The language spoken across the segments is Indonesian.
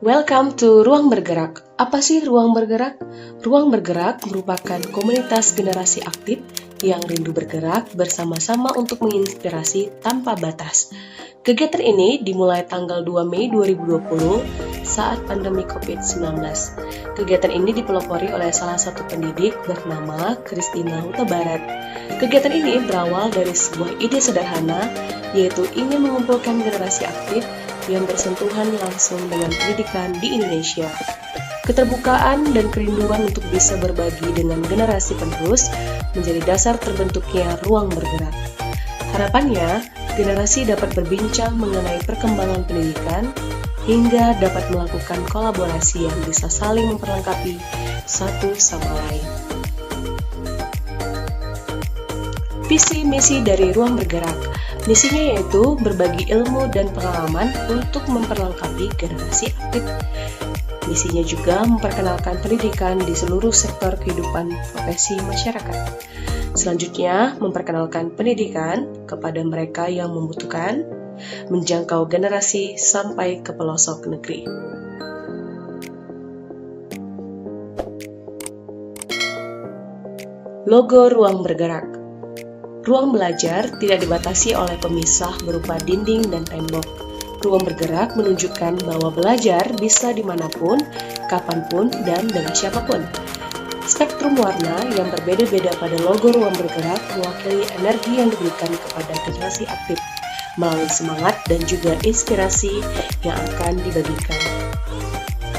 Welcome to Ruang Bergerak. Apa sih Ruang Bergerak? Ruang Bergerak merupakan komunitas generasi aktif yang rindu bergerak bersama-sama untuk menginspirasi tanpa batas. Kegiatan ini dimulai tanggal 2 Mei 2020 saat pandemi COVID-19. Kegiatan ini dipelopori oleh salah satu pendidik bernama Christina Huta Barat. Kegiatan ini berawal dari sebuah ide sederhana, yaitu ingin mengumpulkan generasi aktif yang bersentuhan langsung dengan pendidikan di Indonesia. Keterbukaan dan kerinduan untuk bisa berbagi dengan generasi penerus menjadi dasar terbentuknya ruang bergerak. Harapannya, generasi dapat berbincang mengenai perkembangan pendidikan hingga dapat melakukan kolaborasi yang bisa saling memperlengkapi satu sama lain. Visi misi dari Ruang Bergerak. Misinya yaitu berbagi ilmu dan pengalaman untuk memperlengkapi generasi aktif. Misinya juga memperkenalkan pendidikan di seluruh sektor kehidupan profesi masyarakat. Selanjutnya, memperkenalkan pendidikan kepada mereka yang membutuhkan, menjangkau generasi sampai ke pelosok negeri. Logo Ruang Bergerak. Ruang belajar tidak dibatasi oleh pemisah berupa dinding dan tembok. Ruang bergerak menunjukkan bahwa belajar bisa dimanapun, kapanpun, dan dengan siapapun. Spektrum warna yang berbeda-beda pada logo ruang bergerak mewakili energi yang diberikan kepada generasi aktif, melalui semangat dan juga inspirasi yang akan dibagikan.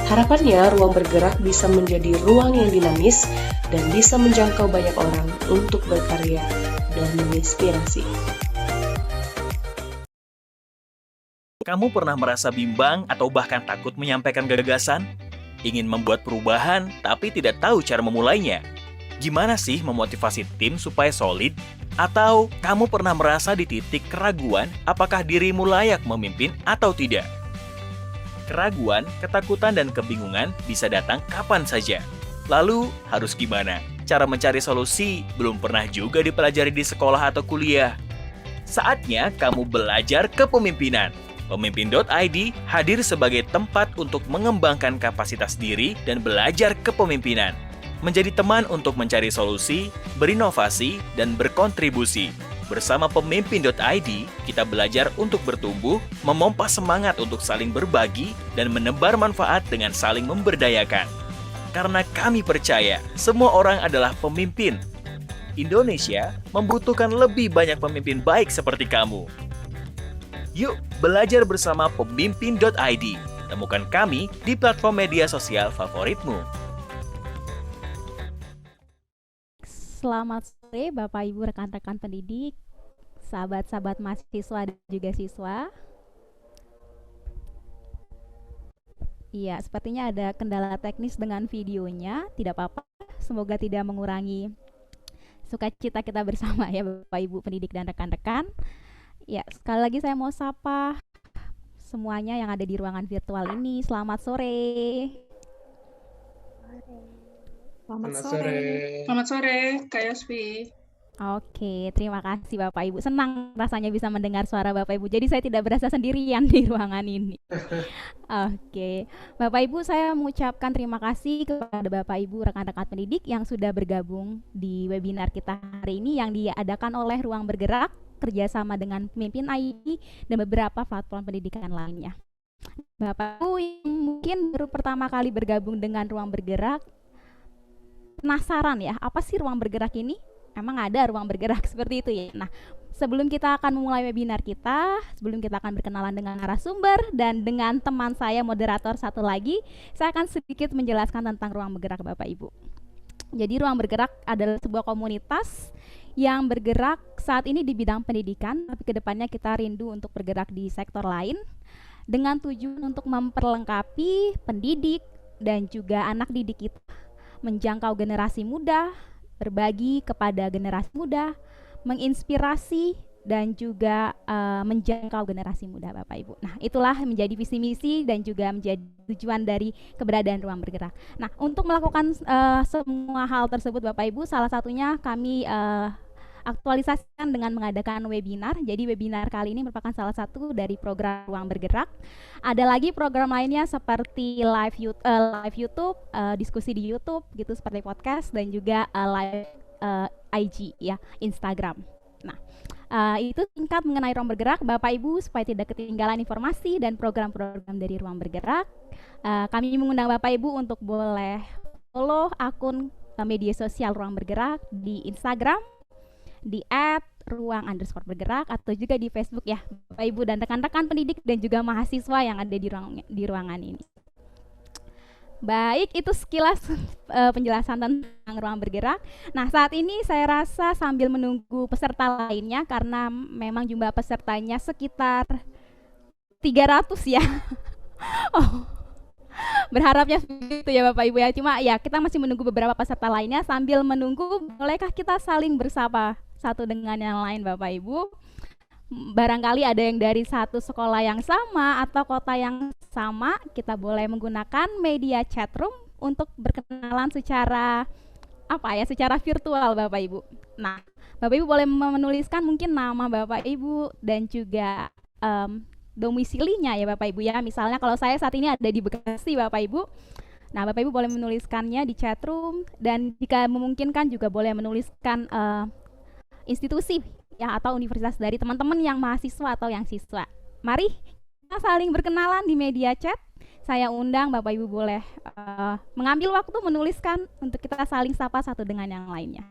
Harapannya, ruang bergerak bisa menjadi ruang yang dinamis dan bisa menjangkau banyak orang untuk berkarya dan menginspirasi. Kamu pernah merasa bimbang atau bahkan takut menyampaikan gagasan? Ingin membuat perubahan tapi tidak tahu cara memulainya? Gimana sih memotivasi tim supaya solid? Atau kamu pernah merasa di titik keraguan apakah dirimu layak memimpin atau tidak? Keraguan, ketakutan, dan kebingungan bisa datang kapan saja. Lalu, harus gimana? Cara mencari solusi belum pernah juga dipelajari di sekolah atau kuliah. Saatnya kamu belajar kepemimpinan. Pemimpin.id hadir sebagai tempat untuk mengembangkan kapasitas diri dan belajar kepemimpinan. Menjadi teman untuk mencari solusi, berinovasi, dan berkontribusi. Bersama Pemimpin.id, kita belajar untuk bertumbuh, memompa semangat untuk saling berbagi, dan menebar manfaat dengan saling memberdayakan. Karena kami percaya, semua orang adalah pemimpin. Indonesia membutuhkan lebih banyak pemimpin baik seperti kamu. Yuk, belajar bersama Pemimpin.id. Temukan kami di platform media sosial favoritmu. Selamat sore Bapak Ibu rekan-rekan pendidik, sahabat-sahabat mahasiswa dan juga siswa. Iya, sepertinya ada kendala teknis dengan videonya, tidak apa-apa, semoga tidak mengurangi sukacita kita bersama ya Bapak Ibu pendidik dan rekan-rekan. Ya, sekali lagi saya mau sapa semuanya yang ada di ruangan virtual ini, selamat sore. Selamat sore. Selamat sore, Kak Yosfi. Oke, terima kasih Bapak Ibu. Senang rasanya bisa mendengar suara Bapak Ibu. Jadi saya tidak berasa sendirian di ruangan ini. Oke, Bapak Ibu, saya mengucapkan terima kasih kepada Bapak Ibu rekan-rekan pendidik yang sudah bergabung di webinar kita hari ini yang diadakan oleh Ruang Bergerak kerjasama dengan Pemimpin ID dan beberapa platform pendidikan lainnya. Bapak Ibu yang mungkin baru pertama kali bergabung dengan Ruang Bergerak, penasaran ya, apa sih ruang bergerak ini? Emang ada ruang bergerak seperti itu ya? Nah, sebelum kita akan memulai webinar kita, sebelum kita akan berkenalan dengan narasumber dan dengan teman saya moderator satu lagi, saya akan sedikit menjelaskan tentang ruang bergerak Bapak Ibu. Jadi ruang bergerak adalah sebuah komunitas yang bergerak saat ini di bidang pendidikan, tapi kedepannya kita rindu untuk bergerak di sektor lain dengan tujuan untuk memperlengkapi pendidik dan juga anak didik kita, menjangkau generasi muda, berbagi kepada generasi muda, menginspirasi dan juga menjangkau generasi muda Bapak Ibu. Nah, itulah menjadi visi misi dan juga menjadi tujuan dari keberadaan ruang bergerak. Nah, untuk melakukan semua hal tersebut Bapak Ibu, salah satunya kami aktualisasikan dengan mengadakan webinar. Jadi webinar kali ini merupakan salah satu dari program Ruang Bergerak. Ada lagi program lainnya seperti live YouTube, diskusi di YouTube gitu seperti podcast, dan juga live IG ya, Instagram. Nah, itu singkat mengenai Ruang Bergerak, Bapak Ibu, supaya tidak ketinggalan informasi dan program-program dari Ruang Bergerak. Kami mengundang Bapak Ibu untuk boleh follow akun media sosial Ruang Bergerak di Instagram di @ruang_bergerak atau juga di Facebook ya, Bapak Ibu dan rekan-rekan pendidik dan juga mahasiswa yang ada di ruangan ini. Baik, itu sekilas penjelasan tentang Ruang Bergerak. Nah, saat ini saya rasa sambil menunggu peserta lainnya, karena memang jumlah pesertanya sekitar 300 ya. Oh, berharapnya begitu ya Bapak Ibu ya. Cuma ya kita masih menunggu beberapa peserta lainnya. Sambil menunggu, bolehkah kita saling bersapa satu dengan yang lain Bapak Ibu? Barangkali ada yang dari satu sekolah yang sama atau kota yang sama, kita boleh menggunakan media chatroom untuk berkenalan secara secara virtual Bapak Ibu. Nah, Bapak Ibu boleh menuliskan mungkin nama Bapak Ibu dan juga domisilinya ya Bapak Ibu ya. Misalnya kalau saya saat ini ada di Bekasi Bapak Ibu. Nah, Bapak Ibu boleh menuliskannya di chatroom, dan jika memungkinkan juga boleh menuliskan institusi ya atau universitas dari teman-teman yang mahasiswa atau yang siswa. Mari kita saling berkenalan di media chat. Saya undang Bapak Ibu boleh mengambil waktu menuliskan untuk kita saling sapa satu dengan yang lainnya.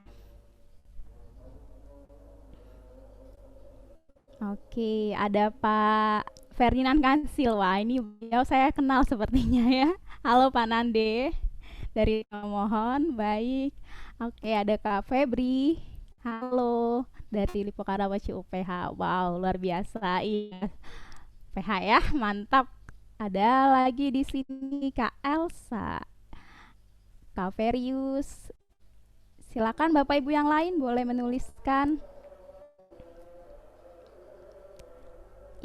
Oke, ada Pak Ferdinand Kansil. Wah, ini beliau saya kenal sepertinya ya. Halo Pak Nande dari Mohon. Baik. Oke, ada Kak Febri. Halo dari Lipo Karawaci UPH. Wow, luar biasa. Iya. UPH ya, mantap. Ada lagi di sini Kak Elsa, Kak Verius. Silakan Bapak Ibu yang lain boleh menuliskan.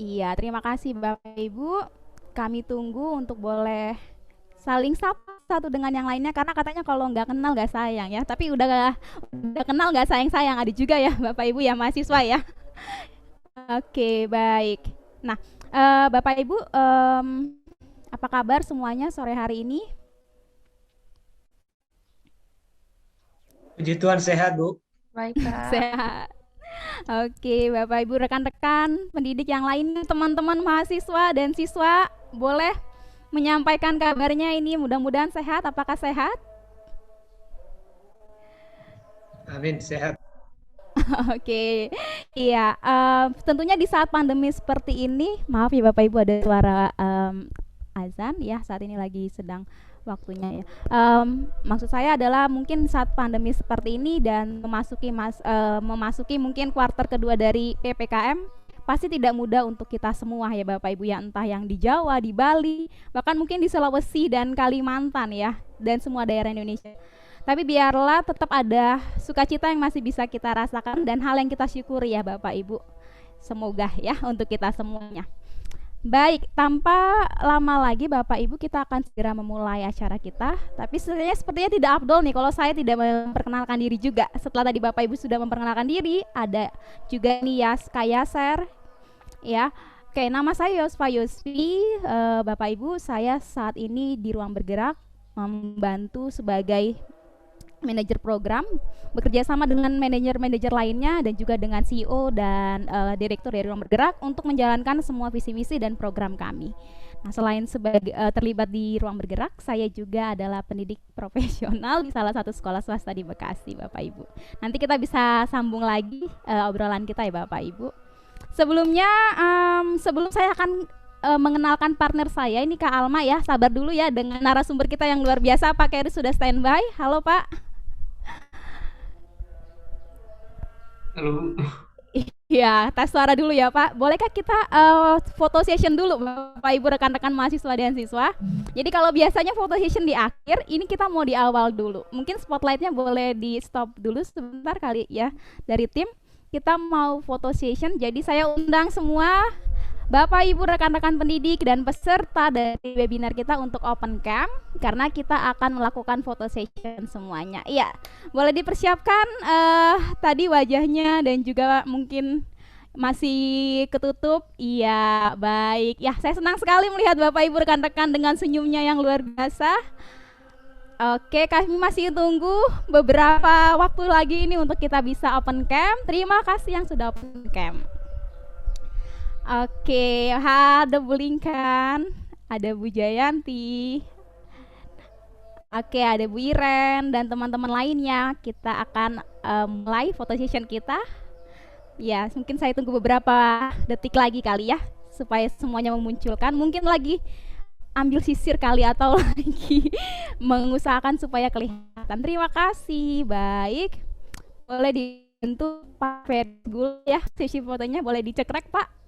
Iya, terima kasih Bapak Ibu. Kami tunggu untuk boleh saling sapa satu dengan yang lainnya, karena katanya kalau nggak kenal nggak sayang ya. Tapi udah kenal nggak sayang-sayang, ada juga ya Bapak Ibu ya, mahasiswa ya. Oke, baik. Nah, Bapak Ibu, apa kabar semuanya sore hari ini? Puji Tuhan, sehat Bu. Baik, Kak. Sehat. Oke, Bapak Ibu, rekan-rekan pendidik yang lain, teman-teman mahasiswa dan siswa, boleh menyampaikan kabarnya ini. Mudah-mudahan sehat. Apakah sehat? Amin, sehat. Oke, iya. Tentunya di saat pandemi seperti ini, maaf ya Bapak Ibu ada suara azan ya. Saat ini lagi sedang waktunya ya. Maksud saya adalah mungkin saat pandemi seperti ini dan memasuki mungkin kuartal kedua dari PPKM, pasti tidak mudah untuk kita semua ya Bapak Ibu ya, entah yang di Jawa, di Bali, bahkan mungkin di Sulawesi dan Kalimantan ya, dan semua daerah Indonesia. Tapi biarlah tetap ada sukacita yang masih bisa kita rasakan dan hal yang kita syukuri ya Bapak Ibu. Semoga ya untuk kita semuanya. Baik, tanpa lama lagi Bapak Ibu, kita akan segera memulai acara kita. Tapi sepertinya tidak afdol nih kalau saya tidak memperkenalkan diri juga. Setelah tadi Bapak Ibu sudah memperkenalkan diri, ada juga nih Kak Yaser ya. Oke, nama saya Yosfa Yosfi. Bapak Ibu, saya saat ini di Ruang Bergerak membantu sebagai manajer program, bekerja sama dengan manajer-manajer lainnya dan juga dengan CEO dan direktur dari Ruang Bergerak untuk menjalankan semua visi misi dan program kami. Nah, selain sebagai terlibat di Ruang Bergerak, saya juga adalah pendidik profesional di salah satu sekolah swasta di Bekasi, Bapak Ibu. Nanti kita bisa sambung lagi obrolan kita ya Bapak Ibu. Sebelumnya, sebelum saya akan mengenalkan partner saya, ini Kak Alma ya, sabar dulu ya dengan narasumber kita yang luar biasa. Pak Keri sudah standby. Halo Pak. Halo. Iya, tes suara dulu ya Pak. Bolehkah kita foto session dulu Bapak Ibu rekan-rekan mahasiswa dan siswa? Jadi kalau biasanya foto session di akhir, ini kita mau di awal dulu. Mungkin spotlightnya boleh di stop dulu sebentar kali ya dari tim. Kita mau foto session, jadi saya undang semua Bapak, Ibu, rekan-rekan pendidik, dan peserta dari webinar kita untuk open cam, karena kita akan melakukan photo session semuanya. Iya, boleh dipersiapkan tadi wajahnya dan juga mungkin masih ketutup. Iya, baik. Ya, saya senang sekali melihat Bapak, Ibu, rekan-rekan dengan senyumnya yang luar biasa. Oke, kami masih tunggu beberapa waktu lagi ini untuk kita bisa open cam. Terima kasih yang sudah open cam. Oke, ada Bu Lingkan, ada Bu Jayanti, oke, ada Bu Iren dan teman-teman lainnya. Kita akan mulai photo session kita. Ya, mungkin saya tunggu beberapa detik lagi kali ya, supaya semuanya memunculkan. Mungkin lagi ambil sisir kali atau lagi mengusahakan supaya kelihatan. Terima kasih. Baik, boleh dibantu Pak Fergul ya, sesi fotonya boleh dicekrek Pak.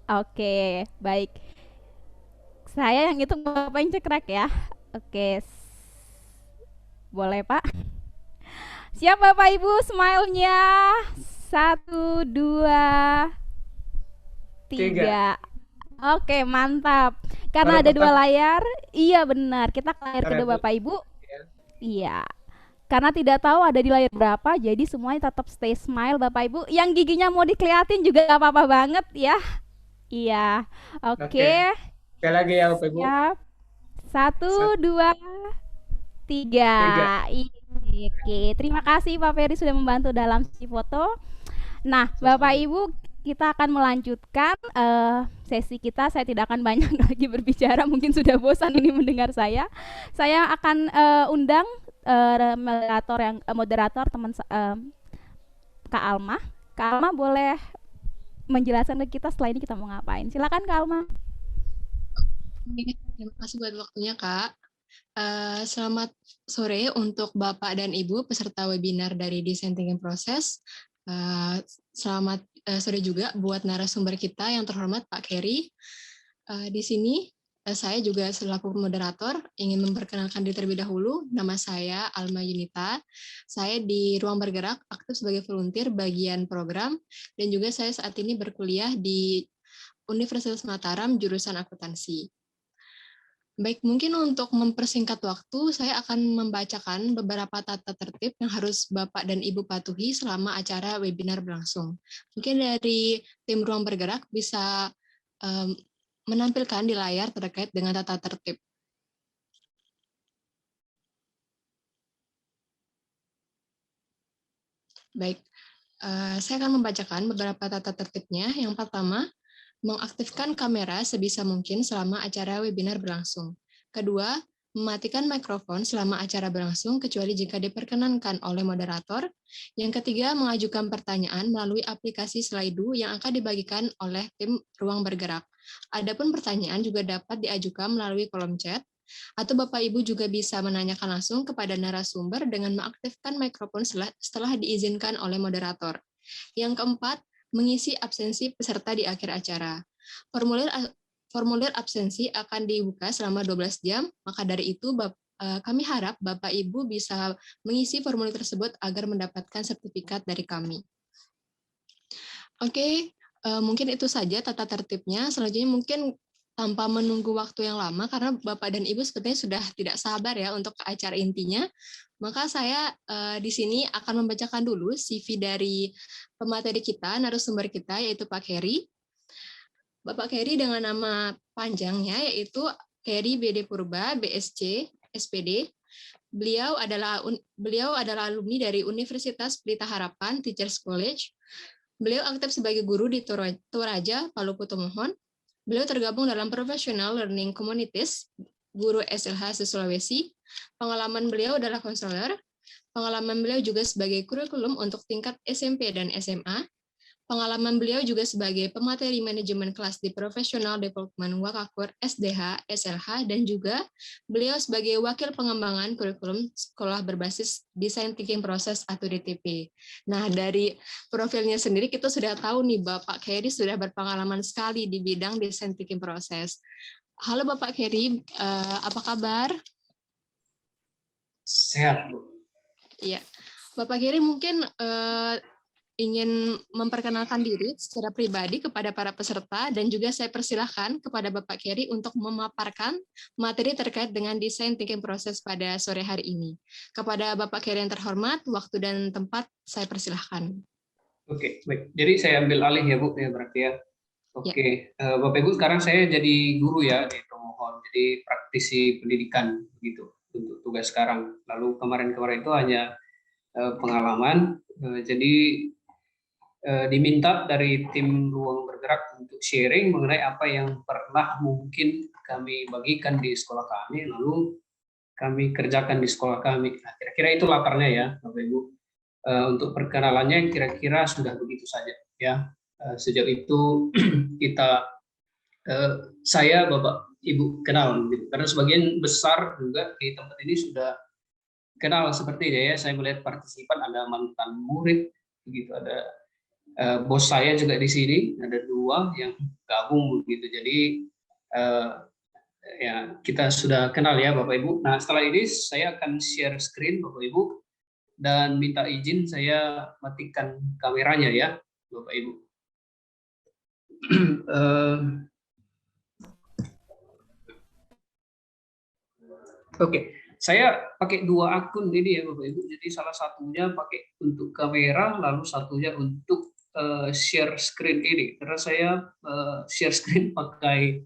Oke, baik. Saya yang hitung, Bapak yang cekrek ya. Oke, boleh Pak. Siap Bapak Ibu, smile-nya. 1, 2, 3. Oke, mantap. Karena ada 2 layar. Iya benar, kita ke layar kedua Bapak Ibu. Iya. Karena tidak tahu ada di layar berapa, jadi semuanya tetap stay smile Bapak Ibu. Yang giginya mau dikeliatin juga gak apa-apa banget ya. Iya, oke. Sekali lagi ya Bapak Ibu. Siap. 1, 2, 3. Oke, terima kasih Pak Ferry sudah membantu dalam sesi foto. Nah, Bapak Ibu, kita akan melanjutkan sesi kita. Saya tidak akan banyak lagi berbicara, mungkin sudah bosan ini mendengar saya. Saya akan undang moderator teman Kak Alma. Kak Alma boleh menjelaskan ke kita setelah ini kita mau ngapain. Silakan Kak Alma. Terima kasih buat waktunya Kak. Selamat sore untuk Bapak dan Ibu peserta webinar dari Design Thinking Process. Selamat sore juga buat narasumber kita yang terhormat Pak Kerry. Di sini saya juga selaku moderator ingin memperkenalkan diri terlebih dahulu. Nama saya Alma Yunita. Saya di Ruang Bergerak aktif sebagai volunteer bagian program dan juga saya saat ini berkuliah di Universitas Mataram jurusan akuntansi. Baik, mungkin untuk mempersingkat waktu, saya akan membacakan beberapa tata tertib yang harus Bapak dan Ibu patuhi selama acara webinar berlangsung. Mungkin dari tim Ruang Bergerak bisa menampilkan di layar terkait dengan tata tertib. Baik, saya akan membacakan beberapa tata tertibnya. Yang pertama, mengaktifkan kamera sebisa mungkin selama acara webinar berlangsung. Kedua, mematikan mikrofon selama acara berlangsung kecuali jika diperkenankan oleh moderator. Yang ketiga, mengajukan pertanyaan melalui aplikasi Slido yang akan dibagikan oleh tim Ruang Bergerak. Adapun pertanyaan juga dapat diajukan melalui kolom chat, atau Bapak Ibu juga bisa menanyakan langsung kepada narasumber dengan mengaktifkan mikrofon setelah diizinkan oleh moderator. Yang keempat, mengisi absensi peserta di akhir acara. Formulir absensi akan dibuka selama 12 jam, maka dari itu kami harap Bapak Ibu bisa mengisi formulir tersebut agar mendapatkan sertifikat dari kami. Oke, mungkin itu saja tata tertibnya. Selanjutnya mungkin tanpa menunggu waktu yang lama, karena Bapak dan Ibu sepertinya sudah tidak sabar ya untuk ke acara intinya, maka saya di sini akan membacakan dulu CV dari pemateri kita, narasumber kita, yaitu Pak Kerry. Bapak Kerry dengan nama panjangnya yaitu Kerry BD Purba, BSc, SPD. Beliau adalah alumni dari Universitas Pelita Harapan Teachers College. Beliau aktif sebagai guru di Toraja, Maluku Tomohon. Beliau tergabung dalam Professional Learning Communities, guru SLH Sulawesi. Pengalaman beliau adalah konselor. Pengalaman beliau juga sebagai kurikulum untuk tingkat SMP dan SMA. Pengalaman beliau juga sebagai pemateri manajemen kelas di Professional Development Wakakur SDH, SLH, dan juga beliau sebagai wakil pengembangan kurikulum sekolah berbasis Design Thinking Process atau DTP. Nah, dari profilnya sendiri kita sudah tahu nih Bapak Kerry sudah berpengalaman sekali di bidang Design Thinking Process. Halo Bapak Kerry, apa kabar? Sehat, Bu. Iya, Bapak Kerry mungkin ingin memperkenalkan diri secara pribadi kepada para peserta dan juga saya persilahkan kepada Bapak Kerry untuk memaparkan materi terkait dengan desain thinking process pada sore hari ini. Kepada Bapak Kerry yang terhormat, waktu dan tempat saya persilahkan. Oke, baik. Jadi saya ambil alih ya Bu, ya berarti ya. Oke, Bapak Ibu, sekarang saya jadi guru ya di Tomohon, jadi praktisi pendidikan gitu untuk tugas sekarang. Lalu kemarin-kemarin itu hanya pengalaman, jadi diminta dari tim Ruang Bergerak untuk sharing mengenai apa yang pernah mungkin kami bagikan di sekolah kami, lalu kami kerjakan di sekolah kami. Nah, kira-kira itu latarnya ya, Bapak Ibu. Untuk perkenalannya kira-kira sudah begitu saja ya. Sejauh itu kita saya Bapak Ibu kenal gitu. Karena sebagian besar juga di tempat ini sudah kenal seperti ya. Saya melihat partisipan ada mantan murid begitu, ada bos saya juga di sini, ada 2 yang gabung begitu. Jadi ya kita sudah kenal ya Bapak Ibu. Nah, setelah ini saya akan share screen Bapak Ibu dan minta izin saya matikan kameranya ya Bapak Ibu. Oke, saya pakai 2 akun ini ya Bapak Ibu. Jadi salah satunya pakai untuk kamera, lalu satunya untuk share screen ini. Karena saya share screen pakai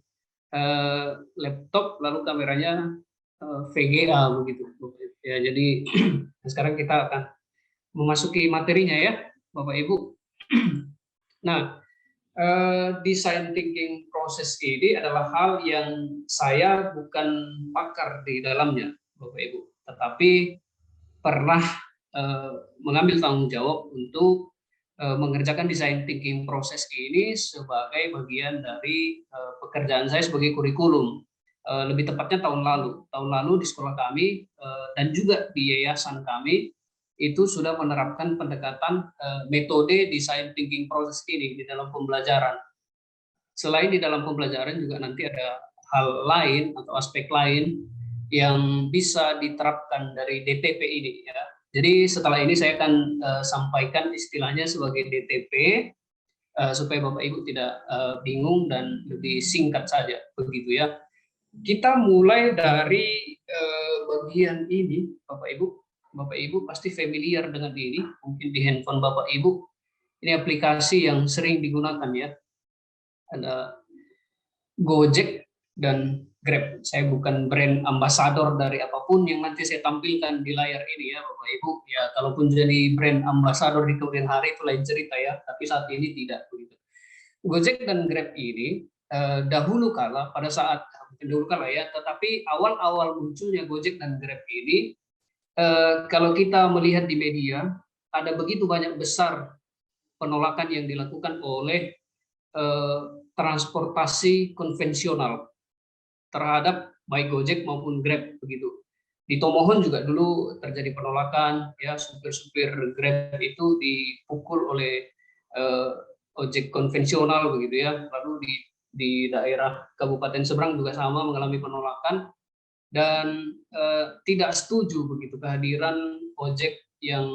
laptop, lalu kameranya VGA begitu. Ya, jadi sekarang kita akan memasuki materinya ya Bapak Ibu. Nah, design thinking process ini adalah hal yang saya bukan pakar di dalamnya, Bapak Ibu, tetapi pernah mengambil tanggung jawab untuk mengerjakan design thinking process ini sebagai bagian dari pekerjaan saya sebagai kurikulum. Lebih tepatnya tahun lalu di sekolah kami dan juga di yayasan kami itu sudah menerapkan pendekatan metode design thinking process ini di dalam pembelajaran. Selain di dalam pembelajaran juga nanti ada hal lain atau aspek lain yang bisa diterapkan dari DTP ini ya. Jadi setelah ini saya akan sampaikan istilahnya sebagai DTP supaya Bapak Ibu tidak bingung dan lebih singkat saja begitu ya. Kita mulai dari bagian ini Bapak Ibu. Bapak Ibu pasti familiar dengan ini, mungkin di handphone Bapak Ibu. Ini aplikasi yang sering digunakan ya. Ada Gojek dan Grab. Saya bukan brand ambassador dari apapun yang nanti saya tampilkan di layar ini ya Bapak Ibu. Ya kalaupun jadi brand ambassador di kemudian hari itu lain cerita ya, tapi saat ini tidak begitu. Gojek dan Grab ini dahulu kala pada saat dahulu kala ya, tetapi awal-awal munculnya Gojek dan Grab ini kalau kita melihat di media, ada begitu banyak besar penolakan yang dilakukan oleh transportasi konvensional terhadap baik Gojek maupun Grab begitu. Di Tomohon juga dulu terjadi penolakan, ya supir-supir Grab itu dipukul oleh ojek konvensional begitu ya. Lalu di daerah Kabupaten Seberang juga sama mengalami penolakan. Dan tidak setuju begitu kehadiran ojek yang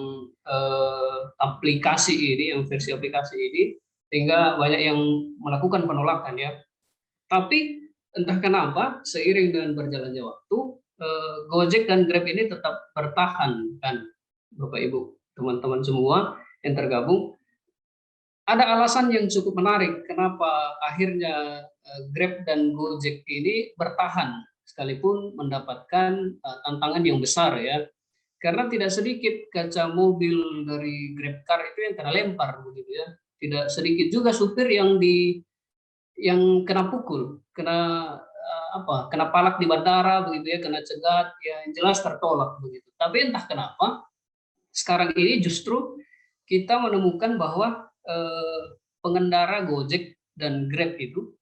aplikasi ini, yang versi aplikasi ini, sehingga banyak yang melakukan penolakan ya. Tapi entah kenapa seiring dengan berjalannya waktu, Gojek dan Grab ini tetap bertahan kan, Bapak Ibu, teman-teman semua yang tergabung. Ada alasan yang cukup menarik kenapa akhirnya Grab dan Gojek ini bertahan sekalipun mendapatkan tantangan yang besar ya, karena tidak sedikit kaca mobil dari GrabCar itu yang kena lempar begitu ya, tidak sedikit juga supir yang kena pukul, kena kena palak di bandara begitu ya, kena cegat ya, yang jelas tertolak begitu. Tapi entah kenapa sekarang ini justru kita menemukan bahwa pengendara Gojek dan Grab itu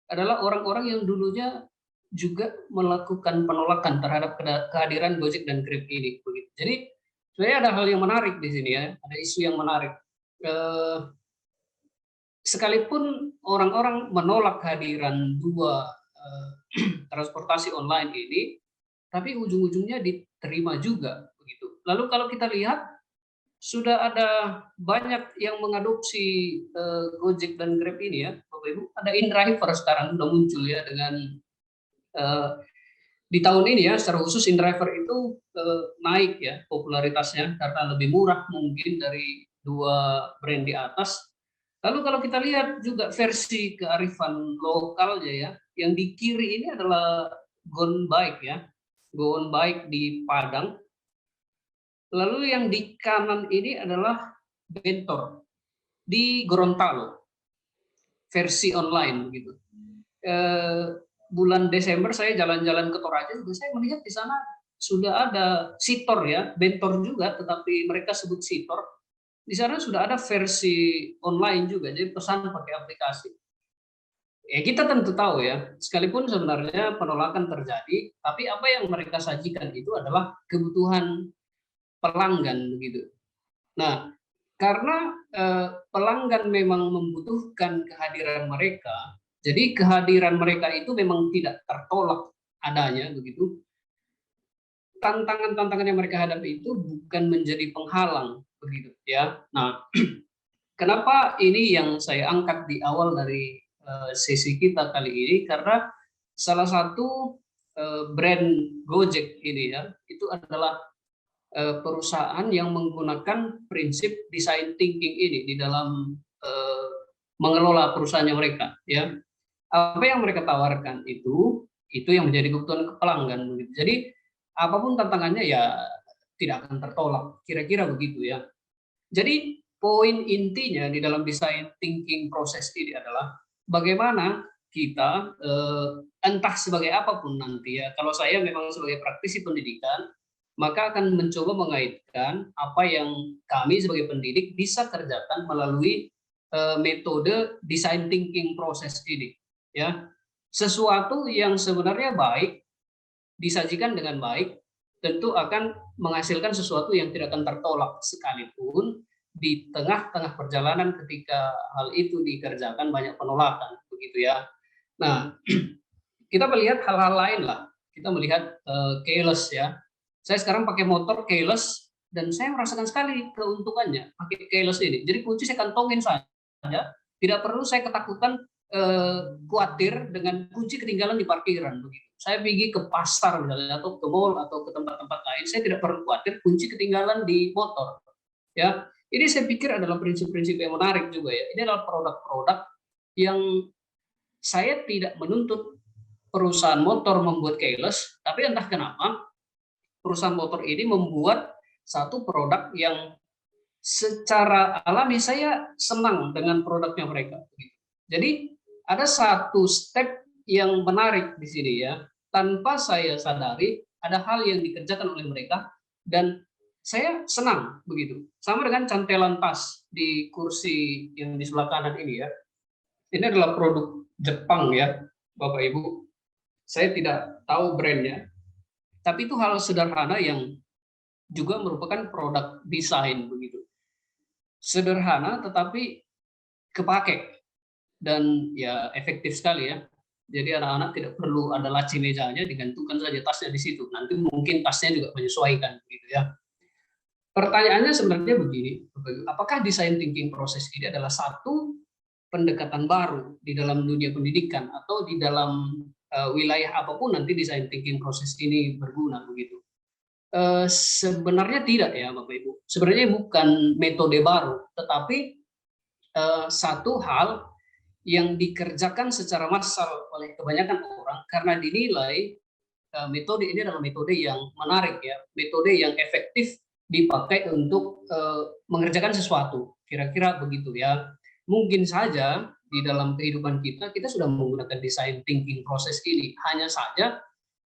adalah orang-orang yang dulunya juga melakukan penolakan terhadap kehadiran Gojek dan Grab ini. Begitu. Jadi sebenarnya ada hal yang menarik di sini ya, ada isu yang menarik. Sekalipun orang-orang menolak kehadiran 2 transportasi online ini, tapi ujung-ujungnya diterima juga begitu. Lalu kalau kita lihat sudah ada banyak yang mengadopsi Gojek dan Grab ini ya, Bapak Ibu. Ada InDriver sekarang sudah muncul ya dengan di tahun ini ya, secara khusus InDriver itu naik ya popularitasnya karena lebih murah mungkin dari dua brand di atas. Lalu kalau kita lihat juga versi kearifan lokalnya ya, yang di kiri ini adalah Gone Bike ya, Gone Bike di Padang. Lalu yang di kanan ini adalah Bentor di Gorontalo, versi online begitu. Bulan Desember saya jalan-jalan ke Toraja juga saya melihat di sana sudah ada Sitor ya, Bentor juga, tetapi mereka sebut Sitor. Di sana sudah ada versi online juga, jadi pesan pakai aplikasi. Ya kita tentu tahu ya, sekalipun sebenarnya penolakan terjadi, tapi apa yang mereka sajikan itu adalah kebutuhan pelanggan begitu. Nah, karena pelanggan memang membutuhkan kehadiran mereka, jadi kehadiran mereka itu memang tidak tertolak adanya begitu. Tantangan-tantangan yang mereka hadapi itu bukan menjadi penghalang begitu ya. Nah, kenapa ini yang saya angkat di awal dari sesi kita kali ini, karena salah satu brand Gojek ini ya, itu adalah perusahaan yang menggunakan prinsip design thinking ini di dalam mengelola perusahaannya mereka ya. Apa yang mereka tawarkan itu yang menjadi kebutuhan pelanggan begitu. Jadi apapun tantangannya ya tidak akan tertolak, kira-kira begitu ya. Jadi poin intinya di dalam design thinking proses ini adalah bagaimana kita entah sebagai apapun nanti ya, kalau saya memang sebagai praktisi pendidikan, maka akan mencoba mengaitkan apa yang kami sebagai pendidik bisa kerjakan melalui metode design thinking proses ini ya. Sesuatu yang sebenarnya baik disajikan dengan baik tentu akan menghasilkan sesuatu yang tidak akan tertolak, sekalipun di tengah-tengah perjalanan ketika hal itu dikerjakan banyak penolakan begitu ya. Nah, kita melihat hal-hal lain lah. Kita melihat keyless ya. Saya sekarang pakai motor keyless dan saya merasakan sekali keuntungannya pakai keyless ini. Jadi kunci saya kantongin saja, tidak perlu saya ketakutan khawatir dengan kunci ketinggalan di parkiran begitu. Saya pergi ke pasar misalnya atau ke mall atau ke tempat-tempat lain, saya tidak perlu khawatir kunci ketinggalan di motor. Ya, ini saya pikir adalah prinsip-prinsip yang menarik juga ya. Ini adalah produk-produk yang saya tidak menuntut perusahaan motor membuat keyless, tapi entah kenapa perusahaan motor ini membuat satu produk yang secara alami saya senang dengan produknya mereka. Jadi ada satu step yang menarik di sini ya, tanpa saya sadari ada hal yang dikerjakan oleh mereka dan saya senang begitu. Sama dengan cantelan tas di kursi yang di sebelah kanan ini ya. Ini adalah produk Jepang ya, Bapak Ibu. Saya tidak tahu brandnya, tapi itu hal sederhana yang juga merupakan produk desain begitu. Sederhana tetapi kepake dan ya efektif sekali ya. Jadi anak-anak tidak perlu ada laci mejanya, digantungkan saja tasnya di situ. Nanti mungkin tasnya juga menyesuaikan gitu ya. Pertanyaannya sebenarnya begini, apakah design thinking proses ini adalah satu pendekatan baru di dalam dunia pendidikan atau di dalam wilayah apapun nanti design thinking proses ini berguna begitu? Sebenarnya tidak ya Bapak Ibu. Sebenarnya bukan metode baru, tetapi satu hal yang dikerjakan secara massal oleh kebanyakan orang karena dinilai metode ini adalah metode yang menarik ya, metode yang efektif dipakai untuk mengerjakan sesuatu, kira-kira begitu ya. Mungkin saja di dalam kehidupan kita sudah menggunakan design thinking proses ini, hanya saja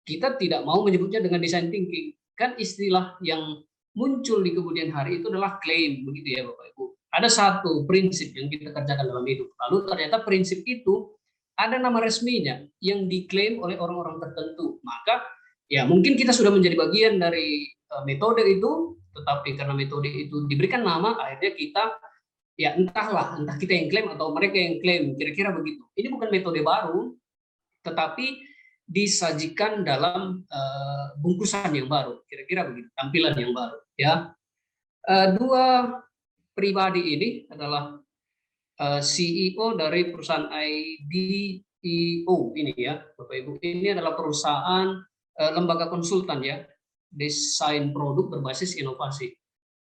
kita tidak mau menyebutnya dengan design thinking. Kan istilah yang muncul di kemudian hari itu adalah claim, begitu ya Bapak Ibu. Ada satu prinsip yang kita kerjakan dalam hidup, lalu ternyata prinsip itu ada nama resminya yang diklaim oleh orang-orang tertentu. Maka ya mungkin kita sudah menjadi bagian dari metode itu, tetapi karena metode itu diberikan nama, akhirnya kita ya entah kita yang klaim atau mereka yang klaim, kira-kira begitu. Ini bukan metode baru, tetapi disajikan dalam bungkusan yang baru, kira-kira begitu, tampilan yang baru ya. Dua pribadi ini adalah CEO dari perusahaan IDEO ini ya, Bapak Ibu. Ini adalah perusahaan lembaga konsultan ya, desain produk berbasis inovasi.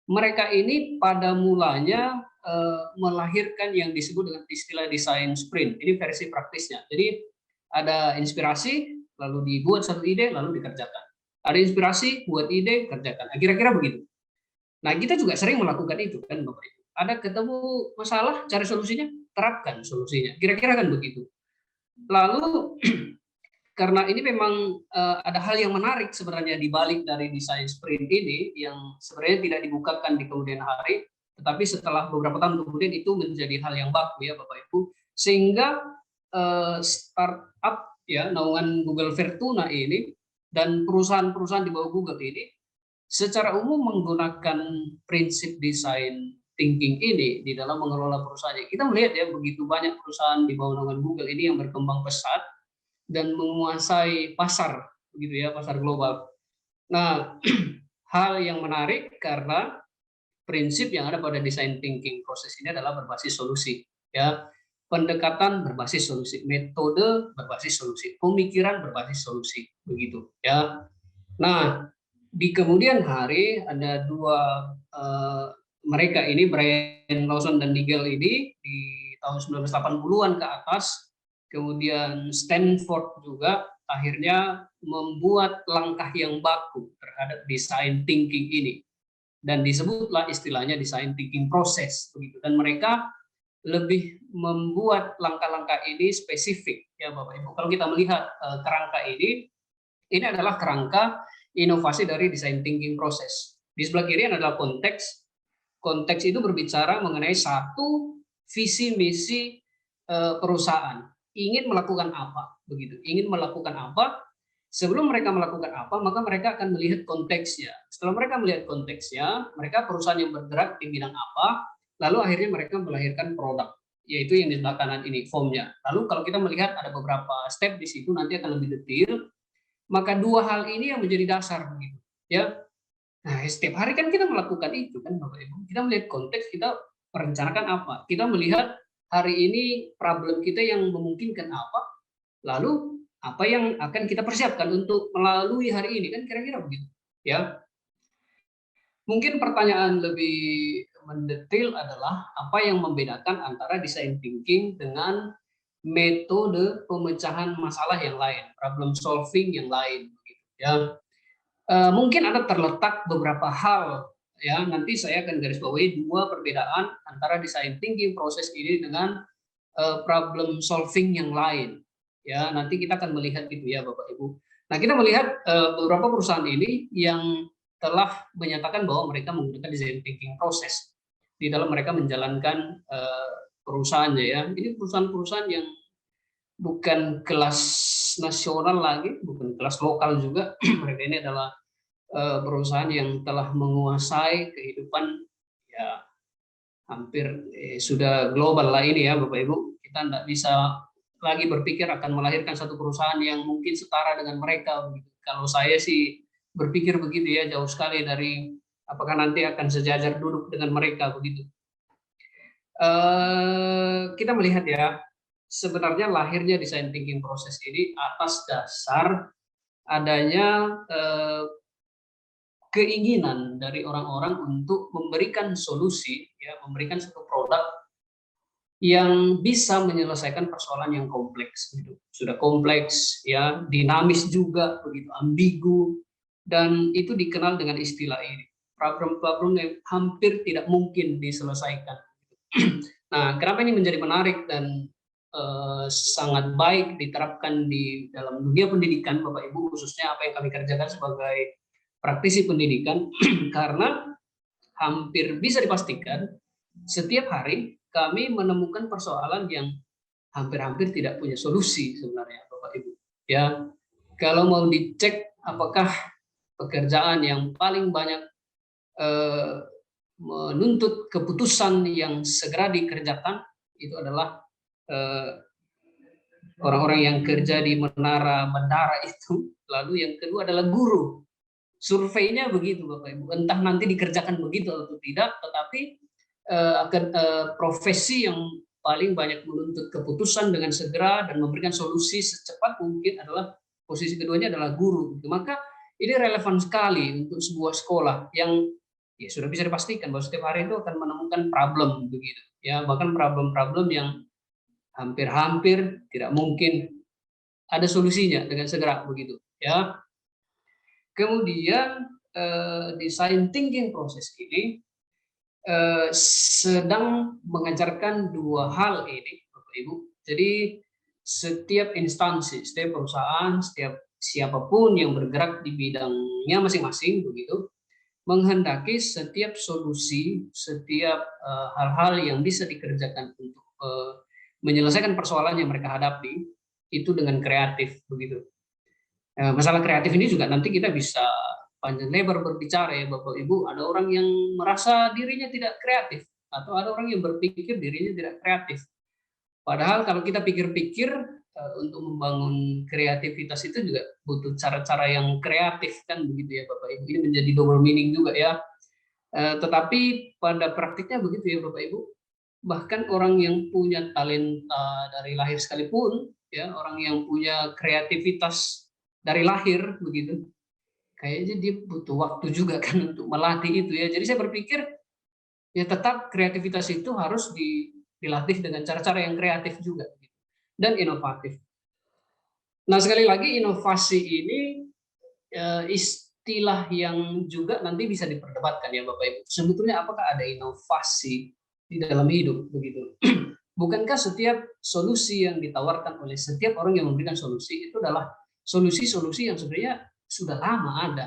Mereka ini pada mulanya melahirkan yang disebut dengan istilah desain sprint. Ini versi praktisnya. Jadi ada inspirasi, lalu dibuat satu ide, lalu dikerjakan. Ada inspirasi, buat ide, kerjakan. Kira-kira begitu. Nah, kita juga sering melakukan itu kan, Bapak Ibu. Ada ketemu masalah, cari solusinya, terapkan solusinya. Kira-kira kan begitu. Lalu karena ini memang ada hal yang menarik sebenarnya di balik dari desain sprint ini yang sebenarnya tidak dibukakan di kemudian hari, tetapi setelah beberapa tahun kemudian itu menjadi hal yang baku ya Bapak Ibu, sehingga startup ya naungan Google Vertuna ini dan perusahaan-perusahaan di bawah Google ini secara umum menggunakan prinsip desain thinking ini di dalam mengelola perusahaannya. Kita melihat ya begitu banyak perusahaan di bawah naungan Google ini yang berkembang pesat dan menguasai pasar, begitu ya, pasar global. Nah, hal yang menarik karena prinsip yang ada pada design thinking proses ini adalah berbasis solusi, ya, pendekatan berbasis solusi, metode berbasis solusi, pemikiran berbasis solusi, begitu, ya. Nah, di kemudian hari ada dua mereka ini, Brian Lawson dan Nigel ini di tahun 1980-an ke atas. Kemudian Stanford juga akhirnya membuat langkah yang baku terhadap design thinking ini dan disebutlah istilahnya design thinking process begitu. Dan mereka lebih membuat langkah-langkah ini spesifik ya Bapak Ibu. Kalau kita melihat kerangka ini adalah kerangka inovasi dari design thinking process. Di sebelah kiri adalah konteks. Konteks itu berbicara mengenai satu visi misi perusahaan. Ingin melakukan apa, begitu. Ingin melakukan apa, sebelum mereka melakukan apa, maka mereka akan melihat konteksnya. Setelah mereka melihat konteksnya, mereka perusahaan yang bergerak di bidang apa, lalu akhirnya mereka melahirkan produk, yaitu yang di sebelah kanan ini, formnya. Lalu kalau kita melihat ada beberapa step di situ, nanti akan lebih detail, maka dua hal ini yang menjadi dasar, begitu. Ya, nah setiap hari kan kita melakukan itu, kan Bapak Ibu. Kita melihat konteks, kita merencanakan apa, kita melihat hari ini problem kita yang memungkinkan apa, lalu apa yang akan kita persiapkan untuk melalui hari ini, kan kira-kira begitu ya. Mungkin pertanyaan lebih mendetail adalah apa yang membedakan antara design thinking dengan metode pemecahan masalah yang lain, problem solving yang lain begitu ya. Mungkin ada terletak beberapa hal ya, nanti saya akan garis bawahi dua perbedaan antara design thinking proses ini dengan problem solving yang lain. Ya, nanti kita akan melihat gitu ya Bapak Ibu. Nah, kita melihat beberapa perusahaan ini yang telah menyatakan bahwa mereka menggunakan design thinking proses di dalam mereka menjalankan perusahaannya ya. Ini perusahaan-perusahaan yang bukan kelas nasional lagi, bukan kelas lokal juga. Mereka ini adalah perusahaan yang telah menguasai kehidupan ya hampir sudah global lah ini ya Bapak Ibu. Kita tidak bisa lagi berpikir akan melahirkan satu perusahaan yang mungkin setara dengan mereka. Kalau saya sih berpikir begitu ya, jauh sekali dari apakah nanti akan sejajar duduk dengan mereka begitu. Kita melihat ya, sebenarnya lahirnya design thinking proses ini atas dasar adanya keinginan dari orang-orang untuk memberikan solusi, ya, memberikan satu produk yang bisa menyelesaikan persoalan yang kompleks, gitu. Sudah kompleks, ya, dinamis juga, begitu ambigu, dan itu dikenal dengan istilah ini, problem-problem yang hampir tidak mungkin diselesaikan. Nah, kenapa ini menjadi menarik dan sangat baik diterapkan di dalam dunia pendidikan, Bapak Ibu, khususnya apa yang kami kerjakan sebagai praktisi pendidikan, karena hampir bisa dipastikan setiap hari kami menemukan persoalan yang hampir-hampir tidak punya solusi sebenarnya Bapak Ibu. Ya, kalau mau dicek apakah pekerjaan yang paling banyak menuntut keputusan yang segera dikerjakan itu adalah orang-orang yang kerja di menara bandara itu. Lalu yang kedua adalah guru. Surveinya begitu Bapak Ibu. Entah nanti dikerjakan begitu atau tidak, tetapi profesi yang paling banyak menuntut keputusan dengan segera dan memberikan solusi secepat mungkin adalah posisi keduanya adalah guru. Maka ini relevan sekali untuk sebuah sekolah yang ya sudah bisa dipastikan bahwa setiap hari itu akan menemukan problem begitu. Ya, bahkan problem-problem yang hampir-hampir tidak mungkin ada solusinya dengan segera begitu. Ya. Kemudian design thinking proses ini sedang mengajarkan dua hal ini, Bapak Ibu. Jadi setiap instansi, setiap perusahaan, setiap siapapun yang bergerak di bidangnya masing-masing begitu, menghendaki setiap solusi, setiap hal-hal yang bisa dikerjakan untuk menyelesaikan persoalan yang mereka hadapi itu dengan kreatif begitu. Masalah kreatif ini juga nanti kita bisa panjang lebar berbicara ya Bapak Ibu. Ada orang yang merasa dirinya tidak kreatif atau ada orang yang berpikir dirinya tidak kreatif. Padahal kalau kita pikir-pikir untuk membangun kreativitas itu juga butuh cara-cara yang kreatif kan begitu ya Bapak Ibu. Ini menjadi double meaning juga ya. Tetapi pada praktiknya begitu ya Bapak Ibu. Bahkan orang yang punya talenta dari lahir sekalipun ya, orang yang punya kreativitas dari lahir begitu, kayaknya dia butuh waktu juga kan untuk melatih itu ya. Jadi saya berpikir ya tetap kreativitas itu harus dilatih dengan cara-cara yang kreatif juga dan inovatif. Nah sekali lagi inovasi ini istilah yang juga nanti bisa diperdebatkan ya Bapak Ibu. Sebetulnya apakah ada inovasi di dalam hidup begitu? Bukankah setiap solusi yang ditawarkan oleh setiap orang yang memberikan solusi itu adalah solusi-solusi yang sebenarnya sudah lama ada.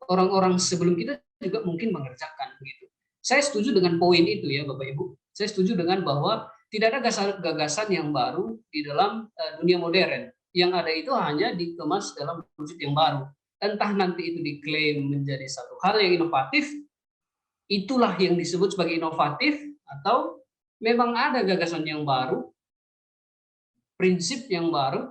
Orang-orang sebelum kita juga mungkin mengerjakan begitu. Saya setuju dengan poin itu ya Bapak Ibu. Saya setuju dengan bahwa tidak ada gagasan yang baru di dalam dunia modern. Yang ada itu hanya dikemas dalam wujud yang baru. Entah nanti itu diklaim menjadi satu hal yang inovatif, itulah yang disebut sebagai inovatif, atau memang ada gagasan yang baru, prinsip yang baru,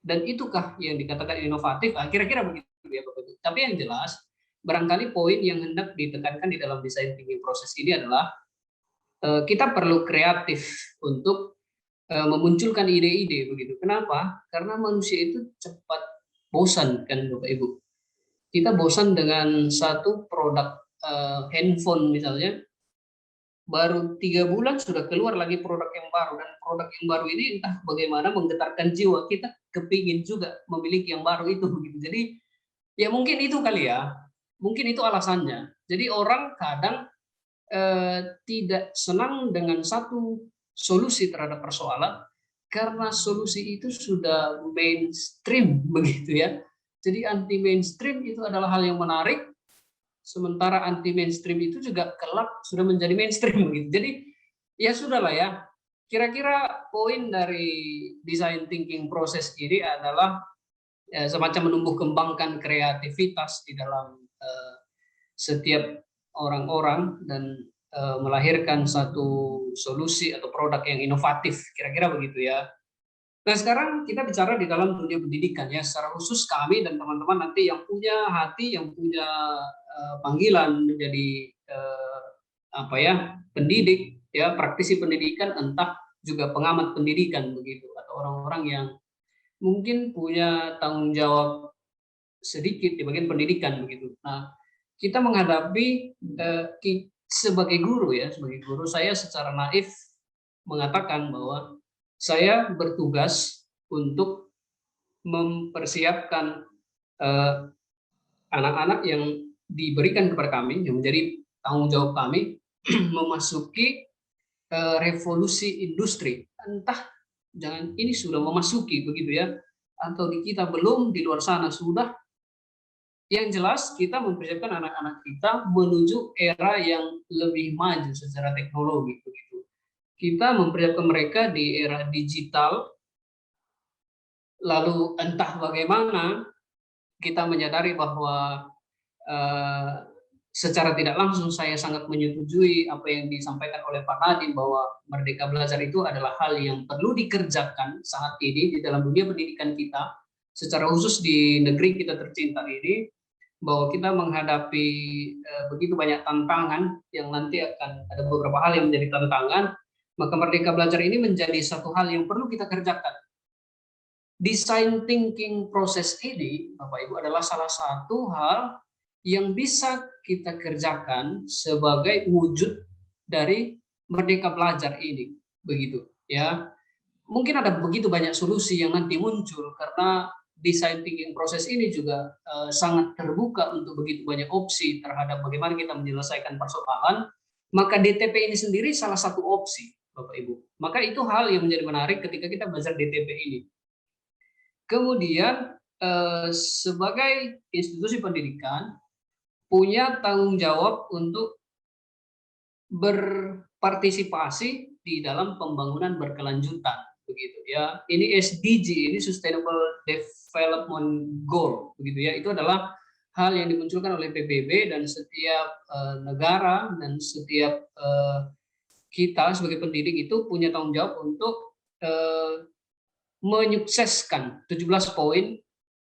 dan itukah yang dikatakan inovatif? Kira-kira begitu ya Bapak Ibu. Tapi yang jelas, barangkali poin yang hendak ditekankan di dalam design thinking proses ini adalah kita perlu kreatif untuk memunculkan ide-ide begitu. Kenapa? Karena manusia itu cepat bosan kan Bapak Ibu. Kita bosan dengan satu produk handphone misalnya, baru 3 bulan sudah keluar lagi produk yang baru, dan produk yang baru ini entah bagaimana menggetarkan jiwa kita, kepingin juga memiliki yang baru itu begitu. Jadi ya mungkin itu kali ya, mungkin itu alasannya. Jadi orang kadang tidak senang dengan satu solusi terhadap persoalan karena solusi itu sudah mainstream begitu ya. Jadi anti mainstream itu adalah hal yang menarik, sementara anti mainstream itu juga kelak sudah menjadi mainstream begitu. Jadi ya sudahlah ya. Kira-kira poin dari design thinking proses ini adalah semacam menumbuh kembangkan kreativitas di dalam setiap orang-orang dan melahirkan satu solusi atau produk yang inovatif, kira-kira begitu ya. Nah sekarang kita bicara di dalam dunia pendidikan ya, secara khusus kami dan teman-teman nanti yang punya hati, yang punya panggilan menjadi pendidik ya, praktisi pendidikan, entah juga pengamat pendidikan begitu, atau orang-orang yang mungkin punya tanggung jawab sedikit di bagian pendidikan begitu. Nah kita menghadapi sebagai guru ya, sebagai guru saya secara naif mengatakan bahwa saya bertugas untuk mempersiapkan anak-anak yang diberikan kepada kami, yang menjadi tanggung jawab kami, memasuki revolusi industri. Entah jangan ini sudah memasuki begitu ya, atau di kita belum, di luar sana sudah. Yang jelas kita mempersiapkan anak-anak kita menuju era yang lebih maju secara teknologi begitu. Kita mempersiapkan mereka di era digital. Lalu entah bagaimana kita menyadari bahwa secara tidak langsung saya sangat menyetujui apa yang disampaikan oleh Pak Nadiem bahwa Merdeka Belajar itu adalah hal yang perlu dikerjakan saat ini di dalam dunia pendidikan kita, secara khusus di negeri kita tercinta ini. bahwa kita menghadapi begitu banyak tantangan yang nanti akan ada beberapa hal yang menjadi tantangan, maka Merdeka Belajar ini menjadi satu hal yang perlu kita kerjakan. Design thinking proses ini, Bapak Ibu, adalah salah satu hal yang bisa kita kerjakan sebagai wujud dari Merdeka Belajar ini, begitu ya. Mungkin ada begitu banyak solusi yang nanti muncul karena design thinking proses ini juga sangat terbuka untuk begitu banyak opsi terhadap bagaimana kita menyelesaikan persoalan. Maka DTP ini sendiri salah satu opsi, Bapak Ibu. Maka itu hal yang menjadi menarik ketika kita belajar DTP ini. Kemudian sebagai institusi pendidikan punya tanggung jawab untuk berpartisipasi di dalam pembangunan berkelanjutan, begitu ya. Ini SDG, ini Sustainable Development Goal, begitu ya. Itu adalah hal yang dimunculkan oleh PBB, dan setiap negara dan setiap kita sebagai pendidik itu punya tanggung jawab untuk menyukseskan 17 poin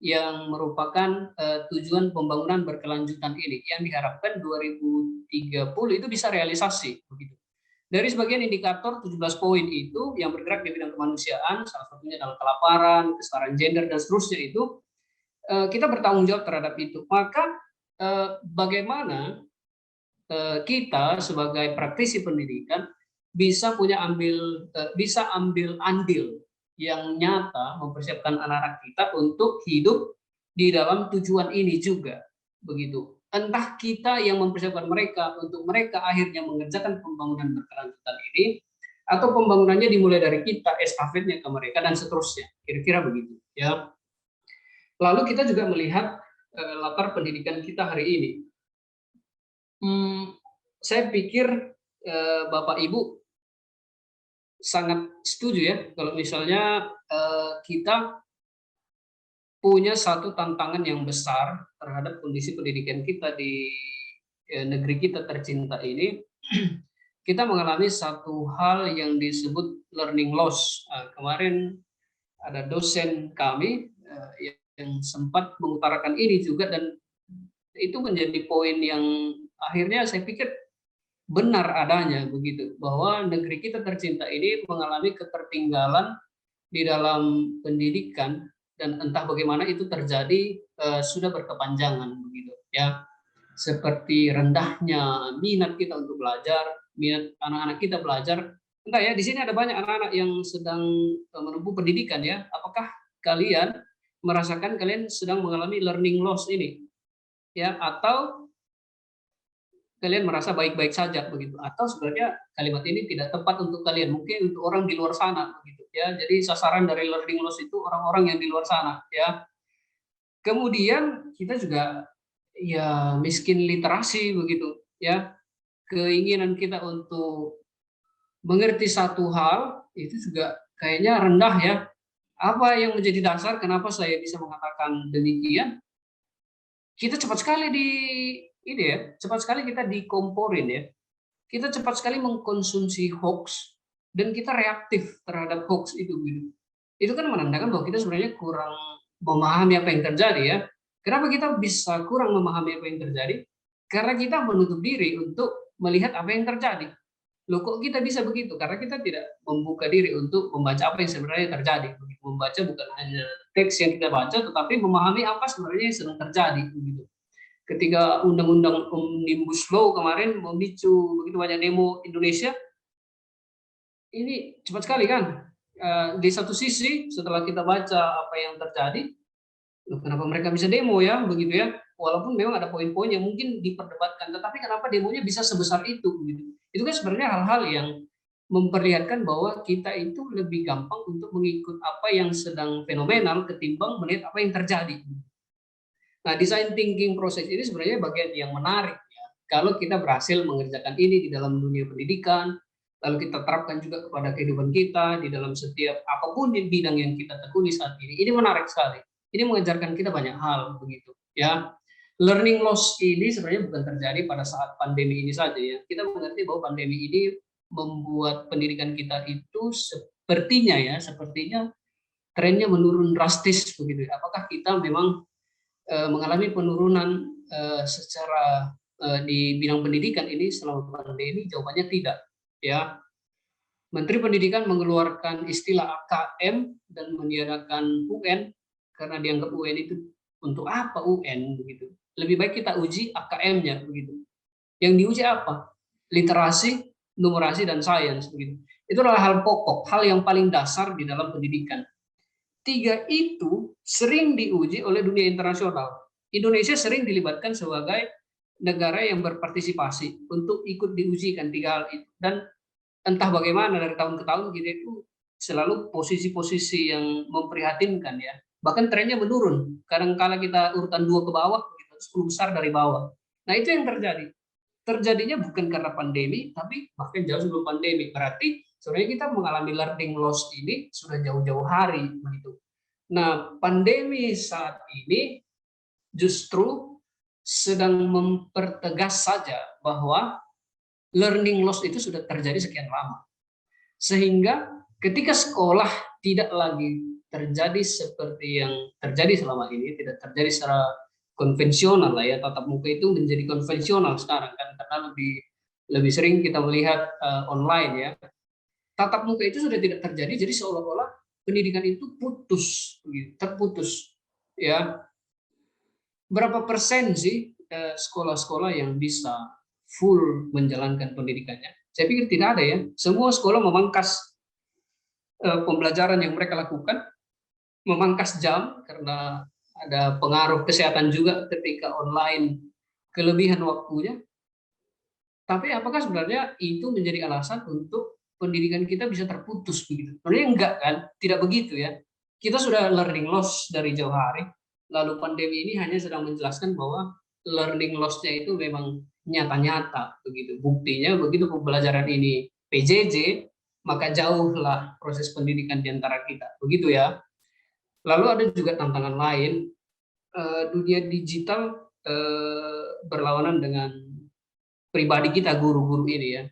yang merupakan tujuan pembangunan berkelanjutan ini yang diharapkan 2030 itu bisa realisasi, begitu. Dari sebagian indikator 17 poin itu yang bergerak di bidang kemanusiaan, salah satunya dalam kelaparan, kesetaraan gender dan seterusnya, itu kita bertanggung jawab terhadap itu. Maka bagaimana kita sebagai praktisi pendidikan bisa ambil andil yang nyata mempersiapkan anak-anak kita untuk hidup di dalam tujuan ini juga, begitu. Entah kita yang mempersiapkan mereka untuk mereka akhirnya mengerjakan pembangunan berkelanjutan ini, atau pembangunannya dimulai dari kita, estafetnya ke mereka dan seterusnya, kira-kira begitu ya. Lalu kita juga melihat latar pendidikan kita hari ini. Saya pikir Bapak Ibu sangat setuju ya kalau misalnya kita punya satu tantangan yang besar terhadap kondisi pendidikan kita di negeri kita tercinta ini. Kita mengalami satu hal yang disebut learning loss. Kemarin ada dosen kami yang sempat mengutarakan ini juga, dan itu menjadi poin yang akhirnya saya pikir benar adanya, begitu, bahwa negeri kita tercinta ini mengalami ketertinggalan di dalam pendidikan, dan entah bagaimana itu terjadi sudah berkepanjangan, begitu ya. Seperti rendahnya minat kita untuk belajar, minat anak-anak kita belajar. Entah ya, di sini ada banyak anak-anak yang sedang menempuh pendidikan ya. Apakah kalian merasakan kalian sedang mengalami learning loss ini? Ya, atau kalian merasa baik-baik saja, begitu, atau sebenarnya kalimat ini tidak tepat untuk kalian, mungkin untuk orang di luar sana, begitu ya. Jadi sasaran dari learning loss itu orang-orang yang di luar sana ya. Kemudian kita juga ya miskin literasi, begitu ya. Keinginan kita untuk mengerti satu hal itu juga kayaknya rendah ya. Apa yang menjadi dasar kenapa saya bisa mengatakan demikian? Kita cepat sekali ini ya, cepat sekali kita dikomporin ya. Kita cepat sekali mengkonsumsi hoax dan kita reaktif terhadap hoax itu gitu. Itu kan menandakan bahwa kita sebenarnya kurang memahami apa yang terjadi ya. Kenapa kita bisa kurang memahami apa yang terjadi? Karena kita menutup diri untuk melihat apa yang terjadi. Loh, kok kita bisa begitu? Karena kita tidak membuka diri untuk membaca apa yang sebenarnya terjadi. Membaca bukan hanya teks yang kita baca, tetapi memahami apa sebenarnya yang sedang terjadi begitu. Ketika undang-undang Omnibus Law kemarin memicu begitu banyak demo Indonesia, ini cepat sekali kan. Di satu sisi setelah kita baca apa yang terjadi, kenapa mereka bisa demo ya, begitu ya. Walaupun memang ada poin-poin yang mungkin diperdebatkan, tetapi kenapa demonya bisa sebesar itu, begitu. Itu kan sebenarnya hal-hal yang memperlihatkan bahwa kita itu lebih gampang untuk mengikut apa yang sedang fenomenal ketimbang melihat apa yang terjadi. Nah, design thinking proses ini sebenarnya bagian yang menarik ya. Kalau kita berhasil mengerjakan ini di dalam dunia pendidikan, lalu kita terapkan juga kepada kehidupan kita di dalam setiap apapun di bidang yang kita tekuni saat ini. Ini menarik sekali. Ini mengajarkan kita banyak hal begitu ya. Learning loss ini sebenarnya bukan terjadi pada saat pandemi ini saja ya. Kita mengerti bahwa pandemi ini membuat pendidikan kita itu sepertinya trennya menurun drastis begitu. Apakah kita memang mengalami penurunan secara di bidang pendidikan ini selama pandemi? Jawabannya tidak. Ya, Menteri Pendidikan mengeluarkan istilah AKM dan meniadakan UN karena dianggap UN itu untuk apa UN begitu. Lebih baik kita uji AKM-nya begitu. Yang diuji apa? Literasi, numerasi, dan sains begitu. Itu adalah hal pokok, hal yang paling dasar di dalam pendidikan. 3 itu sering diuji oleh dunia internasional. Indonesia sering dilibatkan sebagai negara yang berpartisipasi untuk ikut diujikan 3 hal itu. Dan entah bagaimana dari tahun ke tahun kita itu selalu posisi-posisi yang memprihatinkan ya. Bahkan trennya menurun. Kadang-kala kita urutan 2 ke bawah, 10 besar dari bawah. Nah itu yang terjadi. Terjadinya bukan karena pandemi, tapi bahkan jauh sebelum pandemi. Berarti sebenarnya kita mengalami learning loss ini sudah jauh-jauh hari begitu. Nah, pandemi saat ini justru sedang mempertegas saja bahwa learning loss itu sudah terjadi sekian lama. Sehingga ketika sekolah tidak lagi terjadi seperti yang terjadi selama ini, tidak terjadi secara konvensional lah ya, tatap muka itu menjadi konvensional sekarang kan, karena lebih sering kita melihat online ya. Tatap muka itu sudah tidak terjadi, jadi seolah-olah pendidikan itu terputus ya. Berapa persen sih sekolah-sekolah yang bisa full menjalankan pendidikannya? Saya pikir tidak ada ya. Semua sekolah memangkas pembelajaran yang mereka lakukan, memangkas jam karena ada pengaruh kesehatan juga ketika online, kelebihan waktunya. Tapi apakah sebenarnya itu menjadi alasan untuk pendidikan kita bisa terputus begitu? Sebenarnya enggak kan, tidak begitu ya. Kita sudah learning loss dari jauh hari, lalu pandemi ini hanya sedang menjelaskan bahwa learning loss-nya itu memang nyata-nyata begitu. Buktinya begitu pembelajaran ini PJJ, maka jauhlah proses pendidikan di antara kita. Begitu ya. Lalu ada juga tantangan lain, dunia digital berlawanan dengan pribadi kita guru-guru ini ya.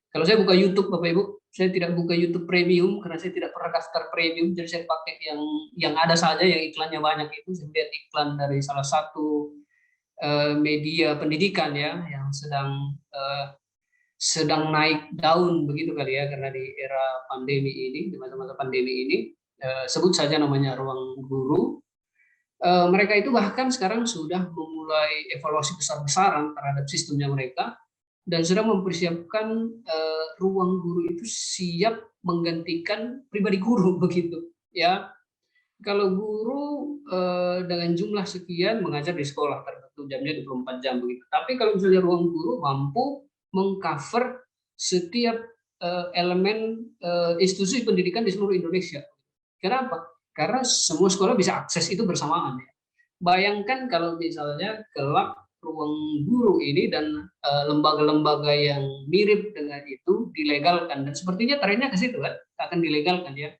Kalau saya buka YouTube Bapak Ibu, saya tidak buka YouTube Premium karena saya tidak pernah daftar Premium, jadi saya pakai yang ada saja, yang iklannya banyak itu. Saya lihat iklan dari salah satu media pendidikan ya, yang sedang naik daun begitu kali ya, karena di era pandemi ini, di masa-masa pandemi ini, sebut saja namanya Ruang Guru. Mereka itu bahkan sekarang sudah memulai evaluasi besar-besaran terhadap sistemnya mereka dan sedang mempersiapkan ruang guru itu siap menggantikan pribadi guru begitu ya. Kalau guru dengan jumlah sekian mengajar di sekolah tertentu jamnya 24 jam begitu. Tapi kalau misalnya ruang guru mampu mengcover setiap elemen institusi pendidikan di seluruh Indonesia. Kenapa? Karena semua sekolah bisa akses itu bersamaan. Bayangkan kalau misalnya kelak ruang guru ini dan lembaga-lembaga yang mirip dengan itu dilegalkan, dan sepertinya trennya ke situ kan, akan dilegalkan ya.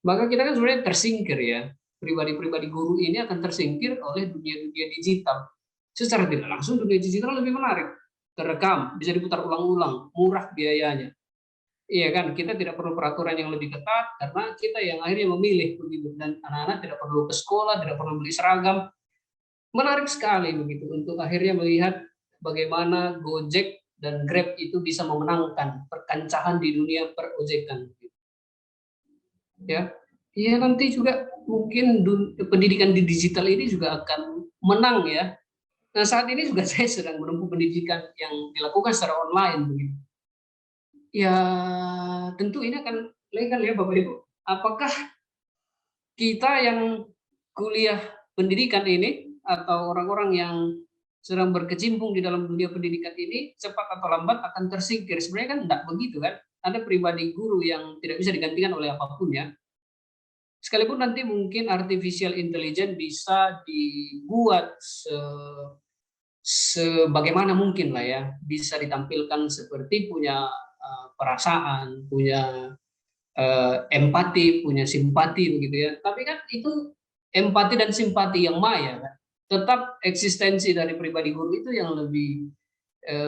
Maka kita kan sebenarnya tersingkir ya. Pribadi-pribadi guru ini akan tersingkir oleh dunia-dunia digital. Secara tidak langsung dunia digital lebih menarik. Terekam, bisa diputar ulang-ulang, murah biayanya. Iya kan, kita tidak perlu peraturan yang lebih ketat karena kita yang akhirnya memilih begitu, dan anak-anak tidak perlu ke sekolah, tidak perlu beli seragam. Menarik sekali begitu untuk akhirnya melihat bagaimana Gojek dan Grab itu bisa memenangkan perkancahan di dunia perojekan. Ya, iya nanti juga mungkin pendidikan di digital ini juga akan menang ya. Nah saat ini juga saya sedang menempuh pendidikan yang dilakukan secara online begitu. Ya tentu ini akan legal ya Bapak Ibu. Apakah kita yang kuliah pendidikan ini atau orang-orang yang sedang berkecimpung di dalam dunia pendidikan ini cepat atau lambat akan tersingkir? Sebenarnya kan enggak begitu kan. Ada pribadi guru yang tidak bisa digantikan oleh apapun ya. Sekalipun nanti mungkin artificial intelligence bisa dibuat sebagaimana mungkin lah ya, bisa ditampilkan seperti punya perasaan, punya empati, punya simpati begitu ya. Tapi kan itu empati dan simpati yang maya kan. Tetap eksistensi dari pribadi guru itu yang lebih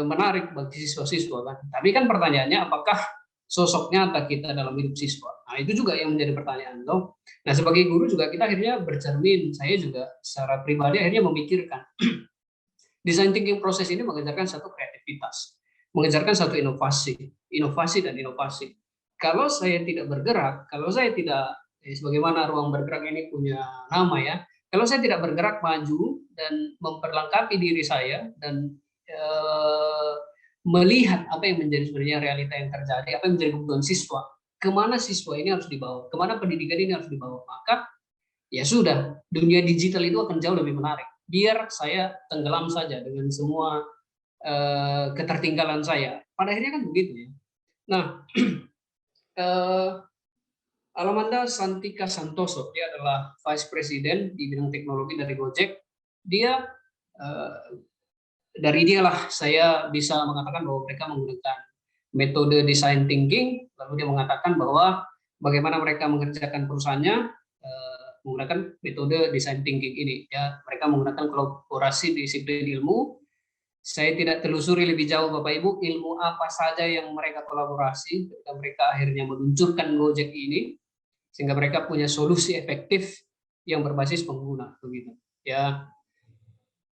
menarik bagi siswa-siswa kan. Tapi kan pertanyaannya apakah sosok nyata kita dalam hidup siswa. Nah, itu juga yang menjadi pertanyaan toh. Nah, sebagai guru juga kita akhirnya bercermin, saya juga secara pribadi akhirnya memikirkan design thinking proses ini mengejarkan satu kreativitas, mengejarkan satu inovasi dan inovasi. Kalau saya tidak bergerak, kalau saya tidak sebagaimana ruang bergerak ini punya nama ya, kalau saya tidak bergerak maju dan memperlengkapi diri saya dan melihat apa yang menjadi sebenarnya realita yang terjadi, apa yang menjadi kebutuhan siswa, kemana siswa ini harus dibawa, kemana pendidikan ini harus dibawa, maka ya sudah, dunia digital itu akan jauh lebih menarik. Biar saya tenggelam saja dengan semua ketertinggalan saya. Pada akhirnya kan begitu ya. Nah, Alamanda Santika Santoso, dia adalah Vice President di bidang teknologi dari Gojek. Dia dari dialah saya bisa mengatakan bahwa mereka menggunakan metode design thinking, lalu dia mengatakan bahwa bagaimana mereka mengerjakan perusahaannya menggunakan metode design thinking ini. Ya, mereka menggunakan kolaborasi disiplin ilmu. Saya tidak telusuri lebih jauh Bapak Ibu ilmu apa saja yang mereka kolaborasi ketika mereka akhirnya meluncurkan Gojek ini, sehingga mereka punya solusi efektif yang berbasis pengguna begitu. Ya,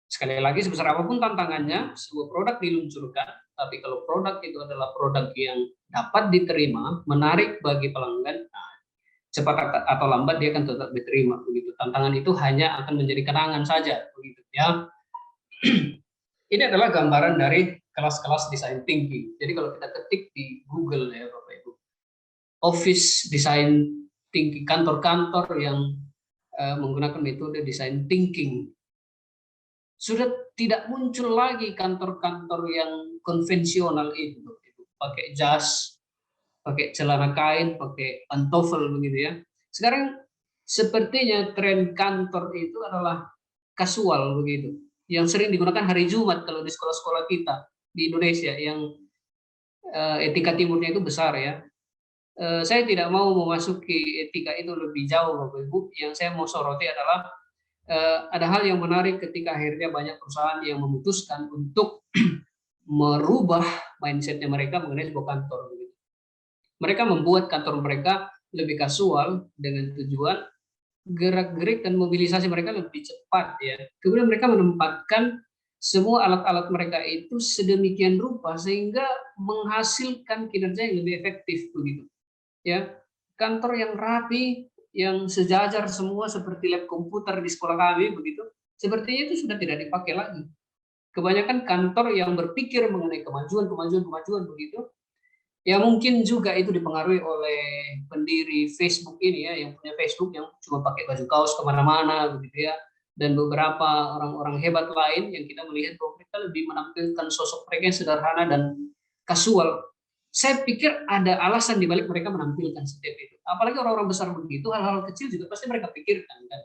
sekali lagi sebesar apapun tantangannya, sebuah produk diluncurkan, tapi kalau produk itu adalah produk yang dapat diterima, menarik bagi pelanggan, nah, cepat atau lambat dia akan tetap diterima begitu. Tantangan itu hanya akan menjadi kenangan saja begitu ya. Ini adalah gambaran dari kelas-kelas design thinking. Jadi kalau kita ketik di Google ya Bapak Ibu, office design thinking, kantor-kantor yang menggunakan metode design thinking, sudah tidak muncul lagi kantor-kantor yang konvensional itu, pakai jas, pakai celana kain, pakai pantofel begitu ya. Sekarang sepertinya tren kantor itu adalah kasual begitu, yang sering digunakan hari Jumat kalau di sekolah-sekolah kita di Indonesia yang etika timurnya itu besar ya. Saya tidak mau memasuki etika itu lebih jauh Bapak Ibu. Yang saya mau soroti adalah ada hal yang menarik ketika akhirnya banyak perusahaan yang memutuskan untuk merubah mindsetnya mereka mengenai sebuah kantor. Mereka membuat kantor mereka lebih kasual dengan tujuan gerak-gerik dan mobilisasi mereka lebih cepat ya. Kemudian mereka menempatkan semua alat-alat mereka itu sedemikian rupa sehingga menghasilkan kinerja yang lebih efektif begitu. Ya, kantor yang rapi, yang sejajar semua seperti lab komputer di sekolah kami begitu, sepertinya itu sudah tidak dipakai lagi. Kebanyakan kantor yang berpikir mengenai kemajuan begitu, ya mungkin juga itu dipengaruhi oleh pendiri Facebook ini ya, yang punya Facebook yang cuma pakai baju kaos kemana-mana begitu ya, dan beberapa orang-orang hebat lain yang kita melihat bahwa mereka lebih menampilkan sosok mereka yang sederhana dan kasual. Saya pikir ada alasan di balik mereka menampilkan setiap itu. Apalagi orang-orang besar begitu, hal-hal kecil juga pasti mereka pikirkan kan.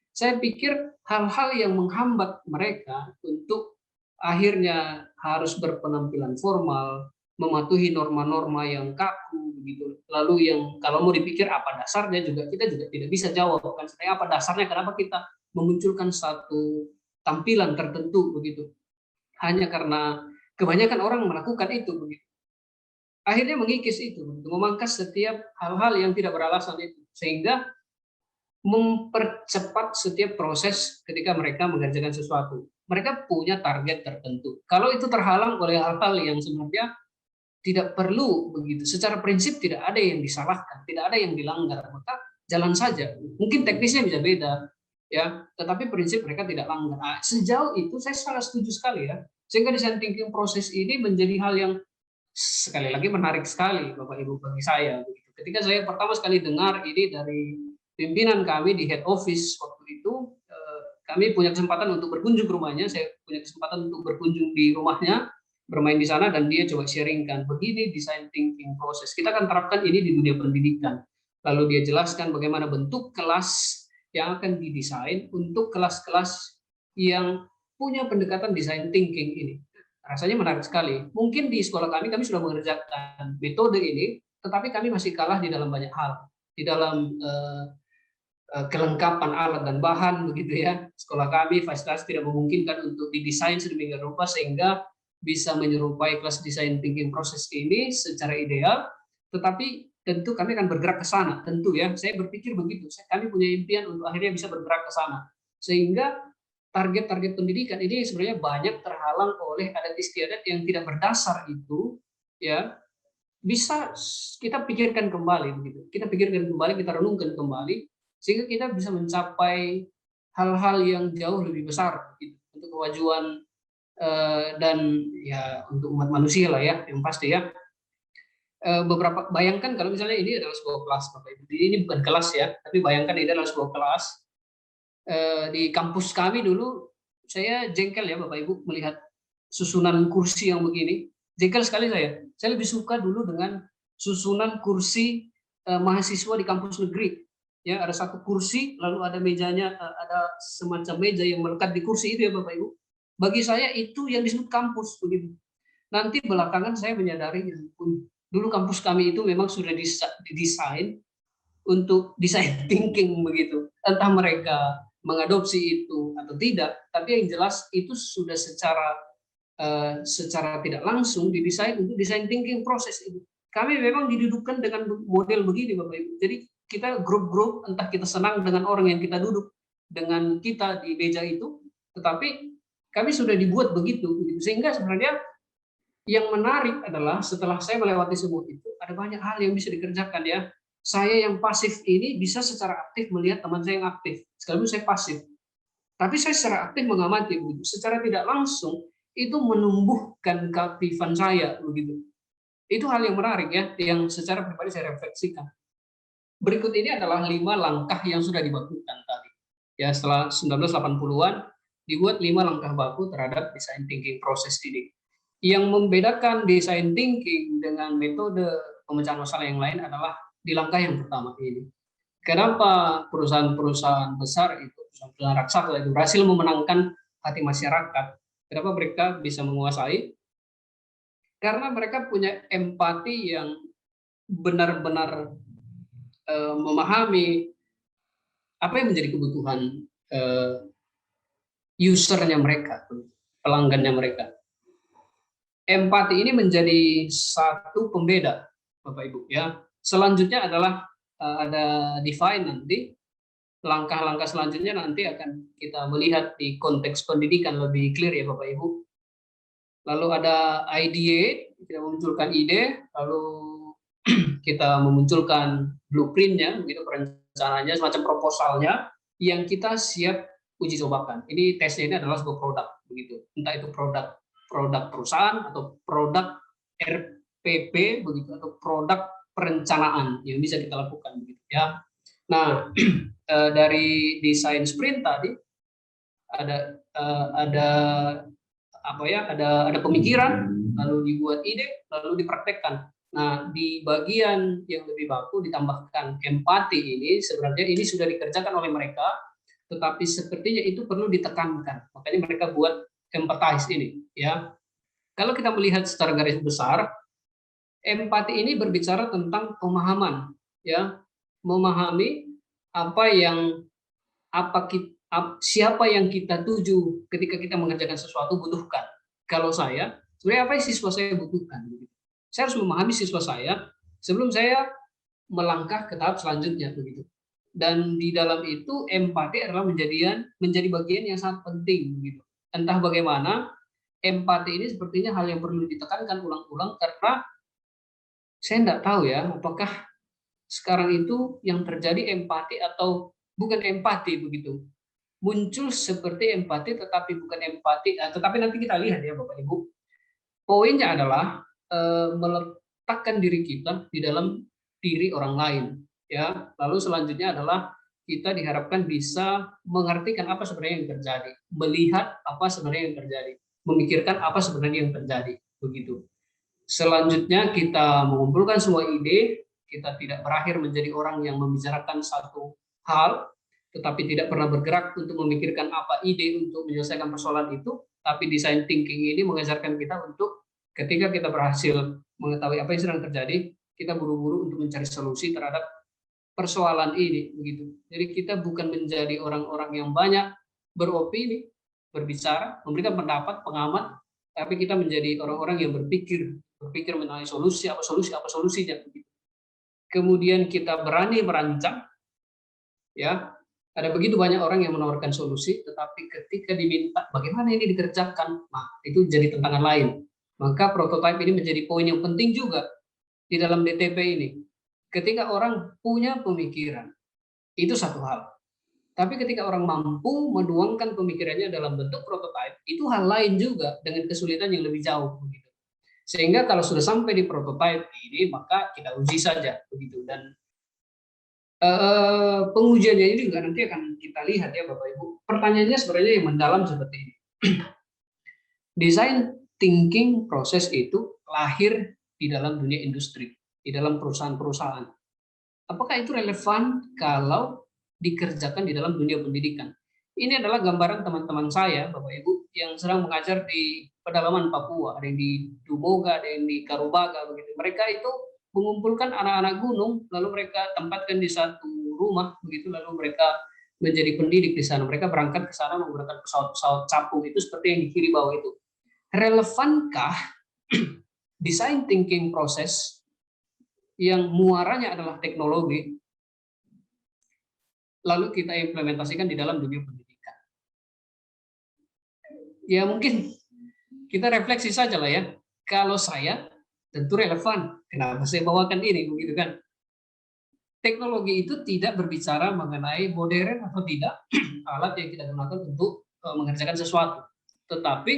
Saya pikir hal-hal yang menghambat mereka untuk akhirnya harus berpenampilan formal, mematuhi norma-norma yang kaku begitu. Lalu yang kalau mau dipikir apa dasarnya juga kita juga tidak bisa jawab kan. Sebenarnya apa dasarnya kenapa kita memunculkan satu tampilan tertentu begitu. Hanya karena kebanyakan orang melakukan itu begitu. Akhirnya mengikis itu, memangkas setiap hal-hal yang tidak beralasan itu, sehingga mempercepat setiap proses ketika mereka mengerjakan sesuatu. Mereka punya target tertentu. Kalau itu terhalang oleh hal-hal yang sebenarnya tidak perlu begitu, secara prinsip tidak ada yang disalahkan, tidak ada yang dilanggar, maka jalan saja. Mungkin teknisnya bisa beda, ya, tetapi prinsip mereka tidak langgar. Nah, sejauh itu saya sangat setuju sekali ya, sehingga design thinking proses ini menjadi hal yang sekali lagi menarik sekali Bapak Ibu bagi saya. Ketika saya pertama sekali dengar ini dari pimpinan kami di head office waktu itu, kami punya kesempatan untuk berkunjung ke rumahnya, saya punya kesempatan untuk berkunjung di rumahnya, bermain di sana, dan dia coba sharingkan, begini design thinking proses, kita akan terapkan ini di dunia pendidikan. Lalu dia jelaskan bagaimana bentuk kelas yang akan didesain untuk kelas-kelas yang punya pendekatan design thinking ini. Rasanya menarik sekali. Mungkin di sekolah kami sudah mengerjakan metode ini, tetapi kami masih kalah di dalam banyak hal. Di dalam kelengkapan alat dan bahan begitu ya. Sekolah kami fasilitas tidak memungkinkan untuk didesain sedemikian rupa sehingga bisa menyerupai kelas design thinking proses ini secara ideal. tetapi tentu kami akan bergerak ke sana, tentu ya. Saya berpikir begitu. Kami punya impian untuk akhirnya bisa bergerak ke sana. Sehingga target-target pendidikan ini sebenarnya banyak terhalang oleh adat istiadat yang tidak berdasar itu, ya. Bisa kita pikirkan kembali begitu. Kita pikirkan kembali, kita renungkan kembali sehingga kita bisa mencapai hal-hal yang jauh lebih besar gitu, untuk kemajuan dan ya untuk umat manusia lah ya, yang pasti ya. Beberapa bayangkan kalau misalnya ini adalah sebuah kelas Bapak Ibu. Ini bukan kelas ya, tapi bayangkan ini adalah sebuah kelas. Di kampus kami dulu saya jengkel ya Bapak Ibu melihat susunan kursi yang begini. Jengkel sekali saya. Saya lebih suka dulu dengan susunan kursi mahasiswa di kampus negeri. Ya, ada satu kursi, lalu ada mejanya, ada semacam meja yang melekat di kursi itu ya Bapak Ibu. Bagi saya itu yang disebut kampus begitu. Nanti belakangan saya menyadari dulu kampus kami itu memang sudah didesain untuk design thinking begitu. Entah mereka mengadopsi itu atau tidak, tapi yang jelas itu sudah secara tidak langsung didesain untuk design thinking proses itu. Kami memang didudukkan dengan model begini Bapak Ibu. Jadi kita grup-grup, entah kita senang dengan orang yang kita duduk dengan kita di meja itu, tetapi kami sudah dibuat begitu. Sehingga sebenarnya yang menarik adalah setelah saya melewati semua itu, ada banyak hal yang bisa dikerjakan ya. Saya yang pasif ini bisa secara aktif melihat teman saya yang aktif, sekaligus saya pasif. Tapi saya secara aktif mengamati begitu. Secara tidak langsung itu menumbuhkan keaktifan saya begitu. Itu hal yang menarik ya, yang secara pribadi saya refleksikan. Berikut ini adalah 5 langkah yang sudah dibakukan tadi. Ya, setelah 1980-an dibuat 5 langkah baku terhadap design thinking proses ini. Yang membedakan design thinking dengan metode pemecahan masalah yang lain adalah di langkah yang pertama ini. Kenapa perusahaan-perusahaan besar itu, perusahaan raksasa itu berhasil memenangkan hati masyarakat? Kenapa mereka bisa menguasai? Karena mereka punya empati yang benar-benar memahami apa yang menjadi kebutuhan usernya mereka, pelanggannya mereka. Empati ini menjadi satu pembeda, Bapak Ibu ya. Selanjutnya adalah ada define nanti. Langkah-langkah selanjutnya nanti akan kita melihat di konteks pendidikan lebih clear ya Bapak Ibu. Lalu ada ideate, kita memunculkan ide, lalu kita memunculkan blueprint-nya, begitu perencanaannya, semacam proposalnya yang kita siap uji cobakan. Ini tesnya ini adalah sebuah produk begitu. Entah itu produk perusahaan atau produk RPP begitu, atau produk perencanaan yang bisa kita lakukan begitu ya. Nah, dari desain sprint tadi ada apa ya, ada pemikiran, lalu dibuat ide, lalu dipraktekkan. Nah, di bagian yang lebih baku ditambahkan empati ini, sebenarnya ini sudah dikerjakan oleh mereka, tetapi sepertinya itu perlu ditekankan. Makanya mereka buat empathize ini ya. Kalau kita melihat secara garis besar, empati ini berbicara tentang pemahaman ya, memahami siapa yang kita tuju ketika kita mengerjakan sesuatu butuhkan. Kalau saya, sebenarnya apa yang siswa saya butuhkan? Saya harus memahami siswa saya sebelum saya melangkah ke tahap selanjutnya begitu. Dan di dalam itu empati adalah menjadi bagian yang sangat penting begitu. Entah bagaimana, empati ini sepertinya hal yang perlu ditekankan ulang-ulang, karena saya tidak tahu ya apakah sekarang itu yang terjadi empati atau bukan empati begitu. Muncul seperti empati tetapi bukan empati, tetapi nanti kita lihat ya Bapak Ibu. Poinnya adalah meletakkan diri kita di dalam diri orang lain ya. Lalu selanjutnya adalah kita diharapkan bisa mengartikan apa sebenarnya yang terjadi, melihat apa sebenarnya yang terjadi, memikirkan apa sebenarnya yang terjadi begitu. Selanjutnya kita mengumpulkan semua ide, kita tidak berakhir menjadi orang yang membicarakan satu hal tetapi tidak pernah bergerak untuk memikirkan apa ide untuk menyelesaikan persoalan itu. Tapi design thinking ini mengajarkan kita untuk ketika kita berhasil mengetahui apa yang sedang terjadi, kita buru-buru untuk mencari solusi terhadap persoalan ini begitu. Jadi kita bukan menjadi orang-orang yang banyak beropini, berbicara, memberikan pendapat, pengamat, tapi kita menjadi orang-orang yang berpikir mengenai solusinya begitu. kemudian kita berani merancang, ya, ada begitu banyak orang yang menawarkan solusi, tetapi ketika diminta bagaimana ini dikerjakan, nah itu jadi tantangan lain. Maka prototipe ini menjadi poin yang penting juga di dalam DTP ini. Ketika orang punya pemikiran, itu satu hal. Tapi ketika orang mampu menuangkan pemikirannya dalam bentuk prototipe, itu hal lain juga dengan kesulitan yang lebih jauh begitu. Sehingga kalau sudah sampai di prototipe ini, maka kita uji saja begitu. Dan pengujiannya ini juga nanti akan kita lihat ya Bapak Ibu. Pertanyaannya sebenarnya yang mendalam seperti ini. Design thinking proses itu lahir di dalam dunia industri, di dalam perusahaan-perusahaan. Apakah itu relevan kalau dikerjakan di dalam dunia pendidikan? Ini adalah gambaran teman-teman saya, Bapak Ibu, yang sedang mengajar di pedalaman Papua, ada yang di Dumoga, ada yang di Karubaga, begitu. Mereka itu mengumpulkan anak-anak gunung, lalu mereka tempatkan di satu rumah, begitu, lalu mereka menjadi pendidik di sana. Mereka berangkat ke sana menggunakan pesawat-pesawat capung itu seperti yang di kiri bawah itu. Relevankah design thinking proses yang muaranya adalah teknologi, lalu kita implementasikan di dalam dunia pendidikan? Ya mungkin kita refleksi saja lah ya. Kalau saya tentu relevan. Kenapa saya bawakan ini, begitu kan? Teknologi itu tidak berbicara mengenai modern atau tidak alat yang kita gunakan untuk mengerjakan sesuatu. Tetapi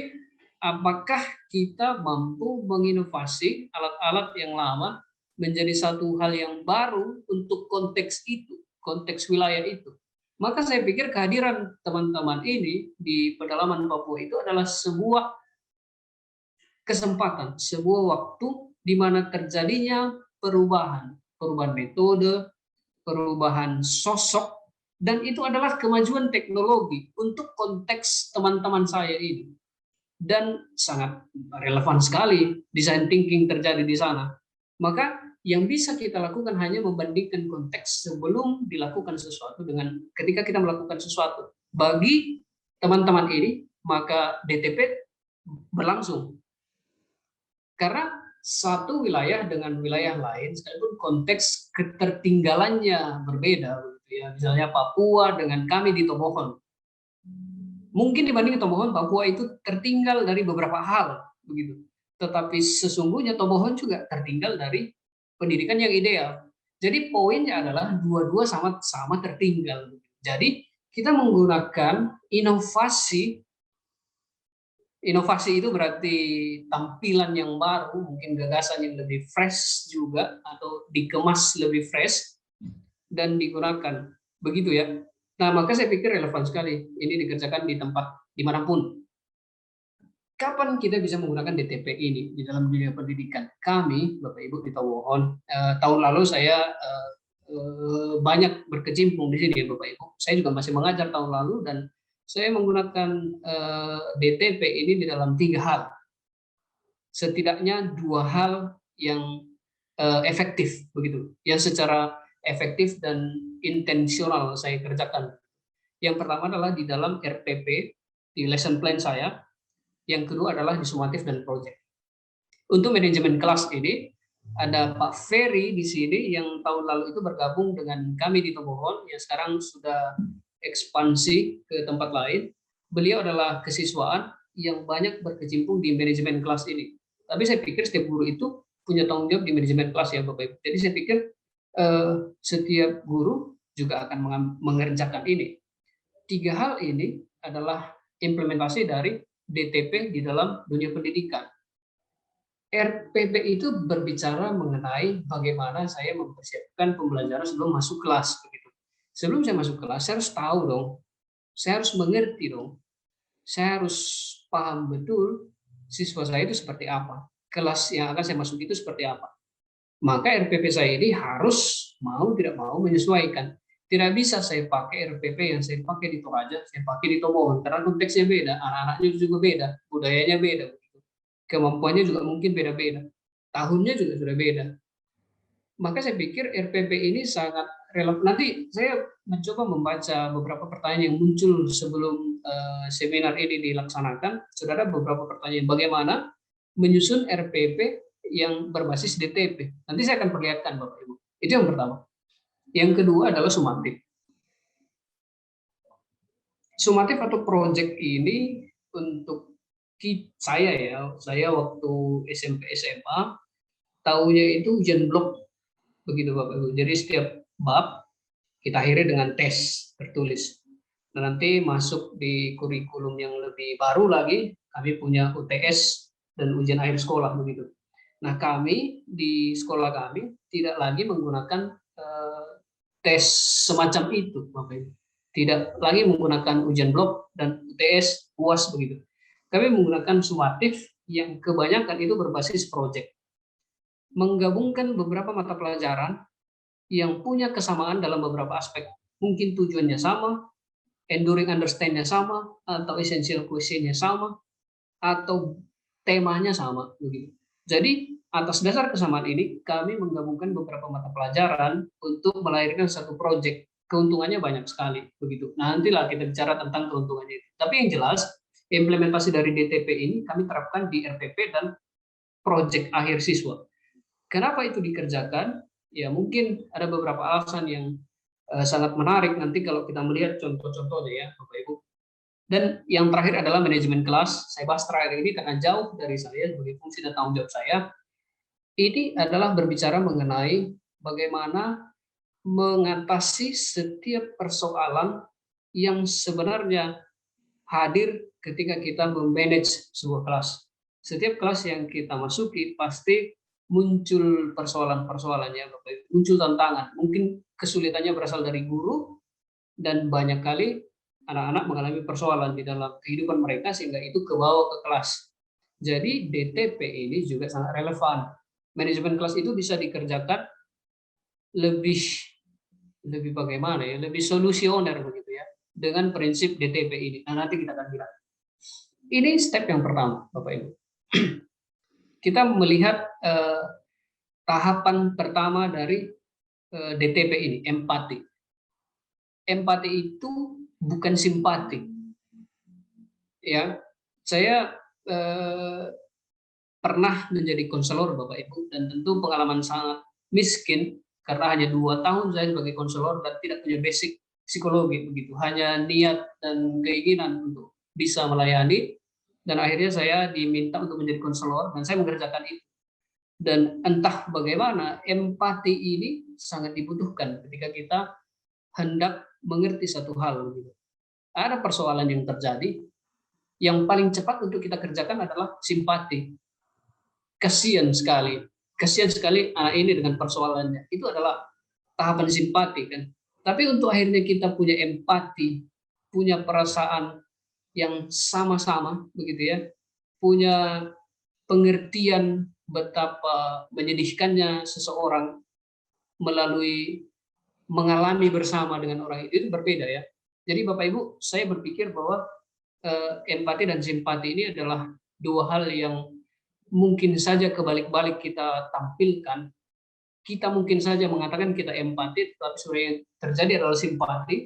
apakah kita mampu menginovasi alat-alat yang lama menjadi satu hal yang baru untuk konteks itu, konteks wilayah itu. Maka saya pikir kehadiran teman-teman ini di pedalaman Papua itu adalah sebuah kesempatan, sebuah waktu di mana terjadinya perubahan metode, perubahan sosok, dan itu adalah kemajuan teknologi untuk konteks teman-teman saya ini. Dan sangat relevan sekali design thinking terjadi di sana. Maka yang bisa kita lakukan hanya membandingkan konteks sebelum dilakukan sesuatu dengan ketika kita melakukan sesuatu. Bagi teman-teman ini, maka DTP berlangsung. Karena satu wilayah dengan wilayah lain, sekalipun konteks ketertinggalannya berbeda, ya. Misalnya Papua dengan kami di Tomohon. Mungkin dibanding Tomohon, Papua itu tertinggal dari beberapa hal, begitu. Tetapi sesungguhnya Tomohon juga tertinggal dari pendidikan yang ideal. Jadi poinnya adalah dua-dua sama-sama tertinggal. Jadi kita menggunakan inovasi. Inovasi itu berarti tampilan yang baru, mungkin gagasan yang lebih fresh juga, atau dikemas lebih fresh dan digunakan. Begitu ya. Nah, maka saya pikir relevan sekali ini dikerjakan di tempat dimanapun. Kapan kita bisa menggunakan DTP ini di dalam dunia pendidikan? Kami, Bapak Ibu di Tomohon, tahun lalu saya banyak berkecimpung di sini, Bapak Ibu. Saya juga masih mengajar tahun lalu dan saya menggunakan DTP ini di dalam 3 hal. Setidaknya 2 hal yang efektif, begitu. Yang secara efektif dan intensional saya kerjakan. Yang pertama adalah di dalam RPP, di lesson plan saya. Yang kedua adalah di sumatif dan project. Untuk manajemen kelas ini, ada Pak Ferry di sini yang tahun lalu itu bergabung dengan kami di Tomohon, yang sekarang sudah ekspansi ke tempat lain. Beliau adalah kesiswaan yang banyak berkecimpung di manajemen kelas ini. Tapi saya pikir setiap guru itu punya tanggung jawab di manajemen kelas ya Bapak Ibu. Jadi saya pikir setiap guru juga akan mengerjakan ini. 3 hal ini adalah implementasi dari DTP di dalam dunia pendidikan. RPP itu berbicara mengenai bagaimana saya mempersiapkan pembelajaran sebelum masuk kelas. Sebelum saya masuk kelas, saya harus tahu dong, saya harus mengerti dong, saya harus paham betul siswa saya itu seperti apa, kelas yang akan saya masuk itu seperti apa. Maka RPP saya ini harus mau tidak mau menyesuaikan. Tidak bisa saya pakai RPP yang saya pakai di Toraja, saya pakai di Tomohon, karena konteksnya beda, anak-anaknya juga beda, budayanya beda, kemampuannya juga mungkin beda-beda, tahunnya juga sudah beda. Maka saya pikir RPP ini sangat relevan. Nanti saya mencoba membaca beberapa pertanyaan yang muncul sebelum seminar ini dilaksanakan. Sudah ada beberapa pertanyaan bagaimana menyusun RPP yang berbasis DTP. Nanti saya akan perlihatkan Bapak Ibu. Itu yang pertama. Yang kedua adalah sumatif. Sumatif atau project ini untuk saya waktu SMP SMA tahunya itu ujian blok begitu Bapak Ibu. Jadi setiap bab kita akhiri dengan tes tertulis. Nah, nanti masuk di kurikulum yang lebih baru lagi, kami punya UTS dan ujian akhir sekolah begitu. Nah, kami di sekolah kami tidak lagi menggunakan tes semacam itu, Bapak Ibu. Tidak lagi menggunakan ujian blok dan UTS UAS begitu. Kami menggunakan sumatif yang kebanyakan itu berbasis project. Menggabungkan beberapa mata pelajaran yang punya kesamaan dalam beberapa aspek. Mungkin tujuannya sama, enduring understand-nya sama, atau essential question-nya sama, atau temanya sama begitu. Jadi atas dasar kesamaan ini kami menggabungkan beberapa mata pelajaran untuk melahirkan satu proyek. Keuntungannya banyak sekali begitu. Nah, nantilah kita bicara tentang keuntungannya itu. Tapi yang jelas implementasi dari DTP ini kami terapkan di RPP dan proyek akhir siswa. Kenapa itu dikerjakan? Ya mungkin ada beberapa alasan yang sangat menarik nanti kalau kita melihat contoh-contohnya ya Bapak Ibu. Dan yang terakhir adalah manajemen kelas. Saya bahas terakhir ini karena jauh dari saya sebagai fungsi dan tanggung jawab saya. Ini adalah berbicara mengenai bagaimana mengatasi setiap persoalan yang sebenarnya hadir ketika kita memanage sebuah kelas. Setiap kelas yang kita masuki pasti muncul persoalan-persoalannya, muncul tantangan. Mungkin kesulitannya berasal dari guru dan banyak kali anak-anak mengalami persoalan di dalam kehidupan mereka sehingga itu kebawa ke kelas. Jadi DTP ini juga sangat relevan. Manajemen kelas itu bisa dikerjakan lebih bagaimana ya, lebih solusioner begitu ya, dengan prinsip DTP ini. Nah, nanti kita akan bilang. Ini step yang pertama, Bapak Ibu. Kita melihat tahapan pertama dari DTP ini, empati. Empati itu bukan simpati. Ya, saya pernah menjadi konselor Bapak Ibu dan tentu pengalaman sangat miskin karena hanya 2 tahun saya sebagai konselor dan tidak punya basic psikologi begitu, hanya niat dan keinginan untuk bisa melayani dan akhirnya saya diminta untuk menjadi konselor dan saya mengerjakan itu. Dan entah bagaimana empati ini sangat dibutuhkan ketika kita hendak mengerti satu hal begitu. Ada persoalan yang terjadi, yang paling cepat untuk kita kerjakan adalah simpati. Kasihan sekali anak ini dengan persoalannya. Itu adalah tahapan simpati kan. Tapi untuk akhirnya kita punya empati, punya perasaan yang sama-sama begitu ya, punya pengertian betapa menyedihkannya seseorang melalui mengalami bersama dengan orang itu berbeda ya. Jadi Bapak Ibu, saya berpikir bahwa empati dan simpati ini adalah 2 hal yang mungkin saja kebalik-balik kita tampilkan. Kita mungkin saja mengatakan kita empati, tapi sebenarnya yang terjadi adalah simpati,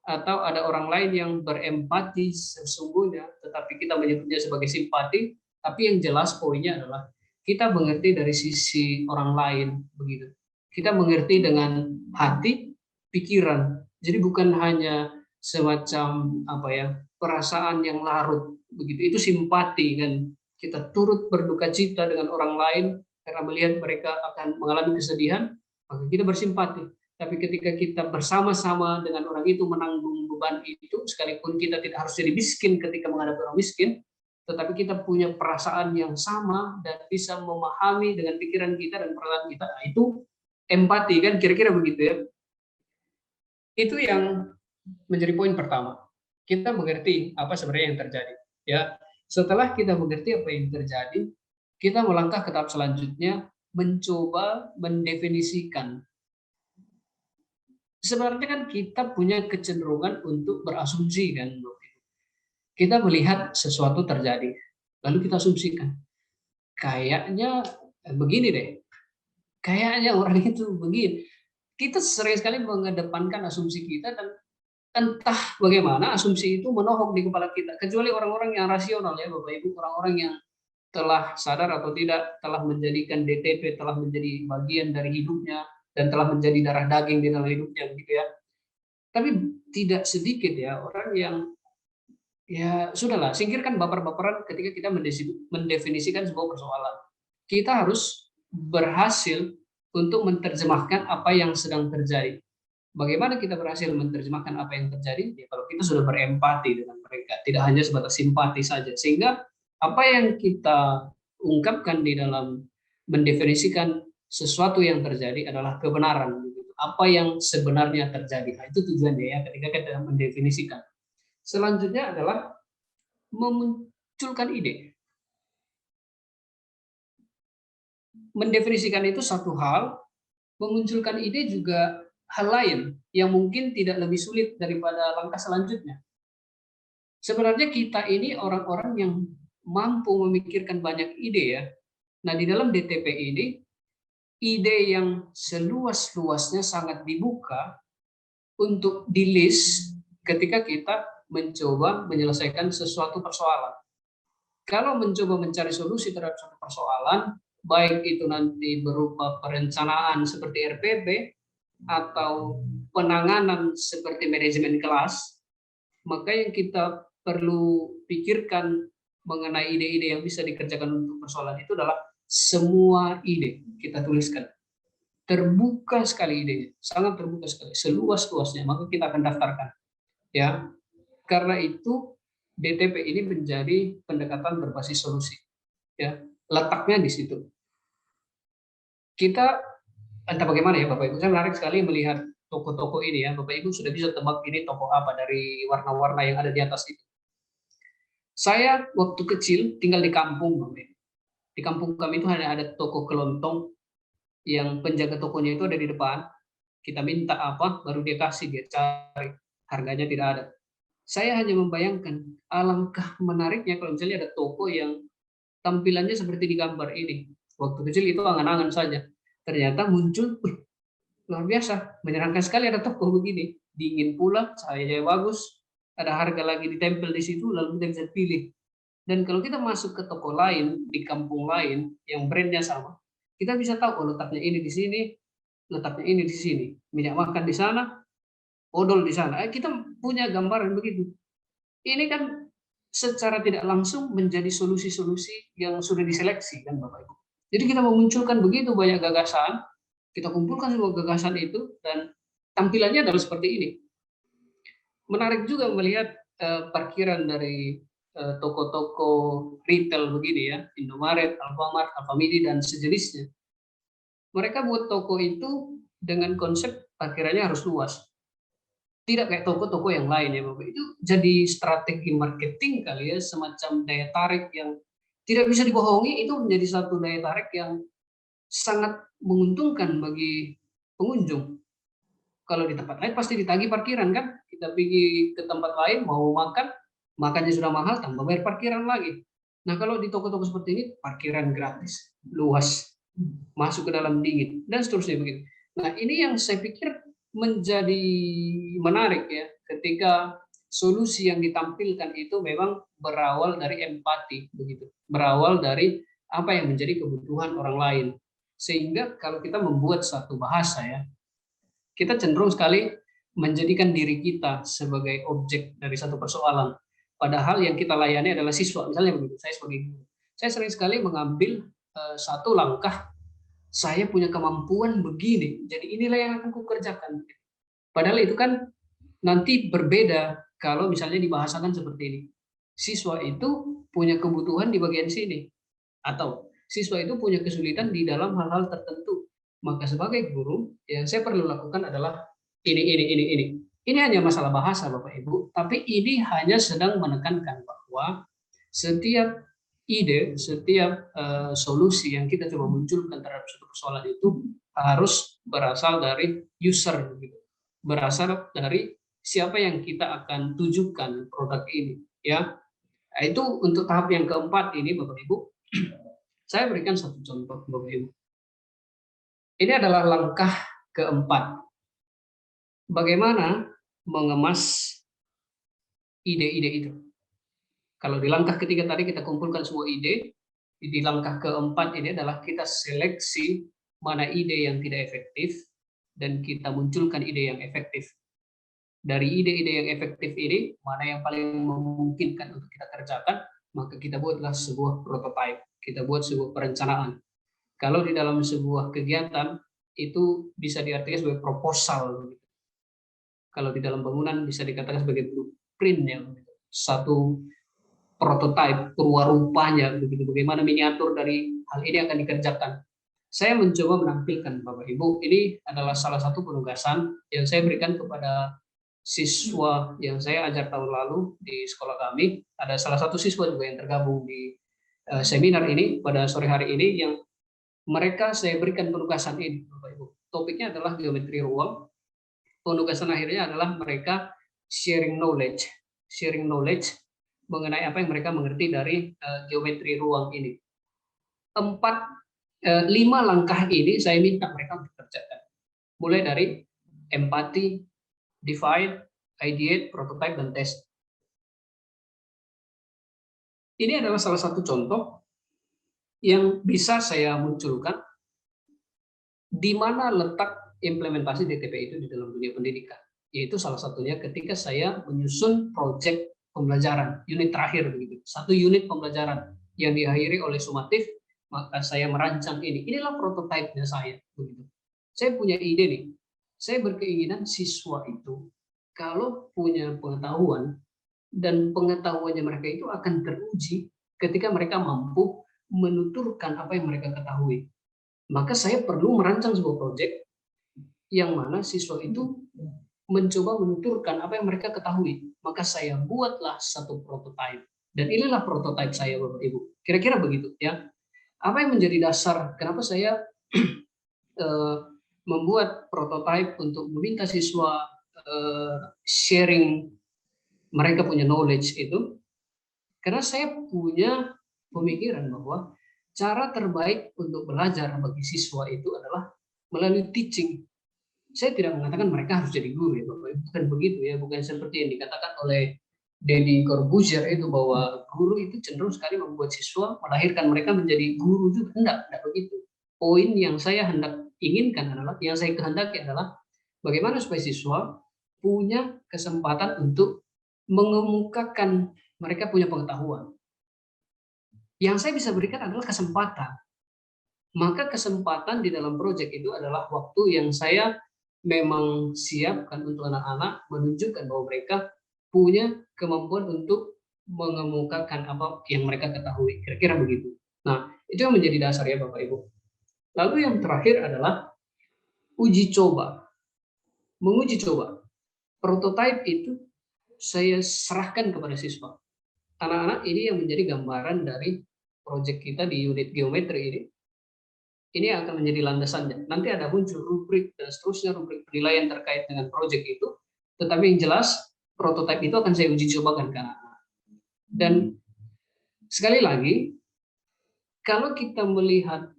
atau ada orang lain yang berempati sesungguhnya, tetapi kita menyebutnya sebagai simpati. Tapi yang jelas poinnya adalah kita mengerti dari sisi orang lain begitu. Kita mengerti dengan hati, pikiran. Jadi bukan hanya semacam perasaan yang larut begitu. Itu simpati kan. Kita turut berduka cita dengan orang lain karena melihat mereka akan mengalami kesedihan, maka kita bersimpati. Tapi ketika kita bersama-sama dengan orang itu menanggung beban itu, sekalipun kita tidak harus jadi miskin ketika menghadapi orang miskin, tetapi kita punya perasaan yang sama dan bisa memahami dengan pikiran kita dan perasaan kita, nah, itu empati kan, kira-kira begitu ya. Itu yang menjadi poin pertama. Kita mengerti apa sebenarnya yang terjadi. Ya, setelah kita mengerti apa yang terjadi, kita melangkah ke tahap selanjutnya, mencoba mendefinisikan. Sebenarnya kan kita punya kecenderungan untuk berasumsi kan. Kita melihat sesuatu terjadi, lalu kita asumsikan. Kayaknya begini deh. Kayaknya orang itu begini. Kita sering sekali mengedepankan asumsi kita dan entah bagaimana asumsi itu menohok di kepala kita. Kecuali orang-orang yang rasional ya Bapak Ibu, orang-orang yang telah sadar atau tidak, telah menjadikan DTP, telah menjadi bagian dari hidupnya, dan telah menjadi darah daging di dalam hidupnya, begitu ya. Tapi tidak sedikit ya orang yang ya sudahlah, singkirkan baper-baperan ketika kita mendefinisikan sebuah persoalan. Kita harus berhasil untuk menerjemahkan apa yang sedang terjadi. Bagaimana kita berhasil menerjemahkan apa yang terjadi? Ya, kalau kita sudah berempati dengan mereka, tidak hanya sebatas simpati saja. Sehingga apa yang kita ungkapkan di dalam mendefinisikan sesuatu yang terjadi adalah kebenaran. Apa yang sebenarnya terjadi. Nah, itu tujuannya ya ketika kita mendefinisikan. Selanjutnya adalah memunculkan ide. Mendefinisikan itu satu hal, memunculkan ide juga hal lain yang mungkin tidak lebih sulit daripada langkah selanjutnya. Sebenarnya kita ini orang-orang yang mampu memikirkan banyak ide ya. Nah, di dalam DTP ini, ide yang seluas-luasnya sangat dibuka untuk di-list ketika kita mencoba menyelesaikan sesuatu persoalan. Kalau mencoba mencari solusi terhadap suatu persoalan, baik itu nanti berupa perencanaan seperti RPP, atau penanganan seperti manajemen kelas, maka yang kita perlu pikirkan mengenai ide-ide yang bisa dikerjakan untuk persoalan itu adalah semua ide kita tuliskan. Terbuka sekali idenya, sangat terbuka sekali, seluas-luasnya, maka kita akan daftarkan. Ya, karena itu DTP ini menjadi pendekatan berbasis solusi. Ya, letaknya di situ. Kita entah bagaimana ya Bapak Ibu, saya menarik sekali melihat toko-toko ini ya. Bapak Ibu sudah bisa tebak ini toko apa dari warna-warna yang ada di atas itu. Saya waktu kecil tinggal di kampung Bapak Ibu. Di kampung kami itu hanya ada toko kelontong yang penjaga tokonya itu ada di depan. Kita minta apa, baru dia kasih, dia cari. Harganya tidak ada. Saya hanya membayangkan alangkah menariknya kalau misalnya ada toko yang tampilannya seperti di gambar ini. Waktu kecil itu angan-angan saja. Ternyata muncul, luar biasa, menyenangkan sekali ada toko begini. Dingin pula, cahayanya bagus, ada harga lagi ditempel di situ, lalu kita bisa pilih. Dan kalau kita masuk ke toko lain, di kampung lain, yang brandnya sama, kita bisa tahu, oh letaknya ini di sini, letaknya ini di sini. Minyak makan di sana, odol di sana. Kita punya gambaran begitu. Ini kan secara tidak langsung menjadi solusi-solusi yang sudah diseleksi, kan Bapak Ibu. Jadi kita memunculkan begitu banyak gagasan, kita kumpulkan semua gagasan itu, dan tampilannya adalah seperti ini. Menarik juga melihat parkiran dari toko-toko retail begini ya, Indomaret, Alfamart, Alfamidi, dan sejenisnya. Mereka buat toko itu dengan konsep parkirannya harus luas. Tidak kayak toko-toko yang lain ya Bapak. Itu jadi strategi marketing kali ya, semacam daya tarik yang tidak bisa dibohongi, itu menjadi satu daya tarik yang sangat menguntungkan bagi pengunjung. Kalau di tempat lain pasti ditagih parkiran kan, kita pergi ke tempat lain mau makan, makannya sudah mahal, tambah bayar parkiran lagi. Nah kalau di toko-toko seperti ini, parkiran gratis, luas, masuk ke dalam dingin, dan seterusnya begitu. Nah ini yang saya pikir menjadi menarik ya, ketika solusi yang ditampilkan itu memang berawal dari empati, begitu, berawal dari apa yang menjadi kebutuhan orang lain. Sehingga kalau kita membuat satu bahasa ya, kita cenderung sekali menjadikan diri kita sebagai objek dari satu persoalan. Padahal yang kita layani adalah siswa, misalnya begitu. Saya sebagai guru, saya sering sekali mengambil satu langkah. Saya punya kemampuan begini, jadi inilah yang akan kukerjakan. Padahal itu kan nanti berbeda kalau misalnya dibahasakan seperti ini. Siswa itu punya kebutuhan di bagian sini, atau siswa itu punya kesulitan di dalam hal-hal tertentu. Maka sebagai guru, yang saya perlu lakukan adalah ini. Ini hanya masalah bahasa Bapak Ibu, tapi ini hanya sedang menekankan bahwa setiap ide, setiap solusi yang kita coba munculkan terhadap suatu persoalan itu harus berasal dari user, gitu. Berasal dari siapa yang kita akan tujukan produk ini, ya. Nah, itu untuk tahap yang keempat ini Bapak Ibu. Saya berikan satu contoh Bapak Ibu. Ini adalah langkah keempat. Bagaimana mengemas ide-ide itu. Kalau di langkah ketiga tadi kita kumpulkan semua ide, di langkah keempat ini adalah kita seleksi mana ide yang tidak efektif, dan kita munculkan ide yang efektif. Dari ide-ide yang efektif ini, mana yang paling memungkinkan untuk kita kerjakan, maka kita buatlah sebuah prototipe, kita buat sebuah perencanaan. Kalau di dalam sebuah kegiatan, itu bisa diartikan sebagai proposal. Kalau di dalam bangunan bisa dikatakan sebagai blueprint, ya, satu prototipe, perwarupanya, begitu, bagaimana miniatur dari hal ini akan dikerjakan. Saya mencoba menampilkan, Bapak Ibu, ini adalah salah satu penugasan yang saya berikan kepada siswa yang saya ajar tahun lalu di sekolah kami. Ada salah satu siswa juga yang tergabung di seminar ini pada sore hari ini, yang mereka saya berikan penugasan ini, Bapak Ibu. Topiknya adalah geometri ruang. Penugasan akhirnya adalah mereka sharing knowledge mengenai apa yang mereka mengerti dari geometri ruang ini. 5 langkah ini saya minta mereka untuk kerjakan. Mulai dari empati, define, ideate, prototype, dan test. Ini adalah salah satu contoh yang bisa saya munculkan di mana letak implementasi DTP itu di dalam dunia pendidikan. Yaitu salah satunya ketika saya menyusun proyek pembelajaran, unit terakhir begitu. Satu unit pembelajaran yang diakhiri oleh sumatif, maka saya merancang ini. Inilah prototipenya saya begitu. Saya punya ide nih. Saya berkeinginan siswa itu kalau punya pengetahuan dan pengetahuannya mereka itu akan teruji ketika mereka mampu menuturkan apa yang mereka ketahui. Maka saya perlu merancang sebuah proyek yang mana siswa itu mencoba menuturkan apa yang mereka ketahui. Maka saya buatlah satu prototipe. Dan inilah prototipe saya, Bapak Ibu. Kira-kira begitu ya. Apa yang menjadi dasar kenapa saya membuat prototipe untuk meminta siswa sharing mereka punya knowledge itu? Karena saya punya pemikiran bahwa cara terbaik untuk belajar bagi siswa itu adalah melalui teaching. Saya tidak mengatakan mereka harus jadi guru, ya Bapak, bukan begitu ya, bukan seperti yang dikatakan oleh Deddy Corbuzier itu bahwa guru itu cenderung sekali membuat siswa melahirkan mereka menjadi guru juga. Enggak begitu. Poin yang saya inginkan adalah, yang saya kehendaki adalah bagaimana supaya siswa punya kesempatan untuk mengemukakan mereka punya pengetahuan. Yang saya bisa berikan adalah kesempatan. Maka kesempatan di dalam proyek itu adalah waktu yang saya memang siapkan untuk anak-anak, menunjukkan bahwa mereka punya kemampuan untuk mengemukakan apa yang mereka ketahui. Kira-kira begitu. Nah, itu yang menjadi dasar ya Bapak Ibu. Lalu yang terakhir adalah uji coba. Menguji coba. Prototipe itu saya serahkan kepada siswa. Anak-anak ini yang menjadi gambaran dari proyek kita di unit geometri ini. Ini akan menjadi landasannya. Nanti ada muncul rubrik dan seterusnya, rubrik penilaian terkait dengan proyek itu. Tetapi yang jelas, prototipe itu akan saya uji cobakan ke anak-anak. Dan sekali lagi, kalau kita melihat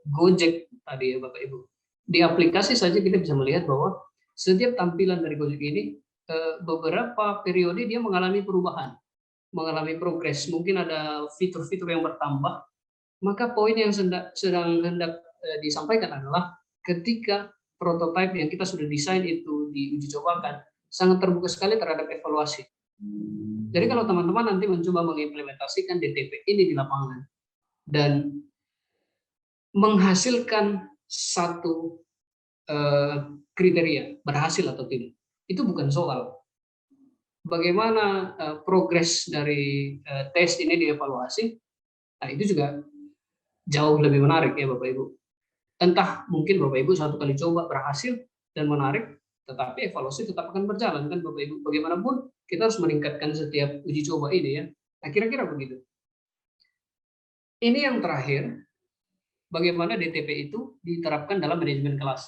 Gojek tadi ya Bapak Ibu, di aplikasi saja kita bisa melihat bahwa setiap tampilan dari Gojek ini beberapa periode dia mengalami perubahan, mengalami progres. Mungkin ada fitur-fitur yang bertambah. Maka poin yang sedang hendak disampaikan adalah ketika prototipe yang kita sudah desain itu diuji cobakan, sangat terbuka sekali terhadap evaluasi. Jadi kalau teman-teman nanti mencoba mengimplementasikan DTP ini di lapangan dan menghasilkan satu kriteria berhasil atau tidak, itu bukan soal bagaimana progres dari tes ini dievaluasi. Nah, itu juga jauh lebih menarik ya Bapak Ibu. Entah mungkin Bapak Ibu satu kali coba berhasil dan menarik, tetapi evaluasi tetap akan berjalan kan Bapak Ibu. Bagaimanapun kita harus meningkatkan setiap uji coba ini ya. Nah, kira-kira begitu. Ini yang terakhir, bagaimana DTP itu diterapkan dalam manajemen kelas.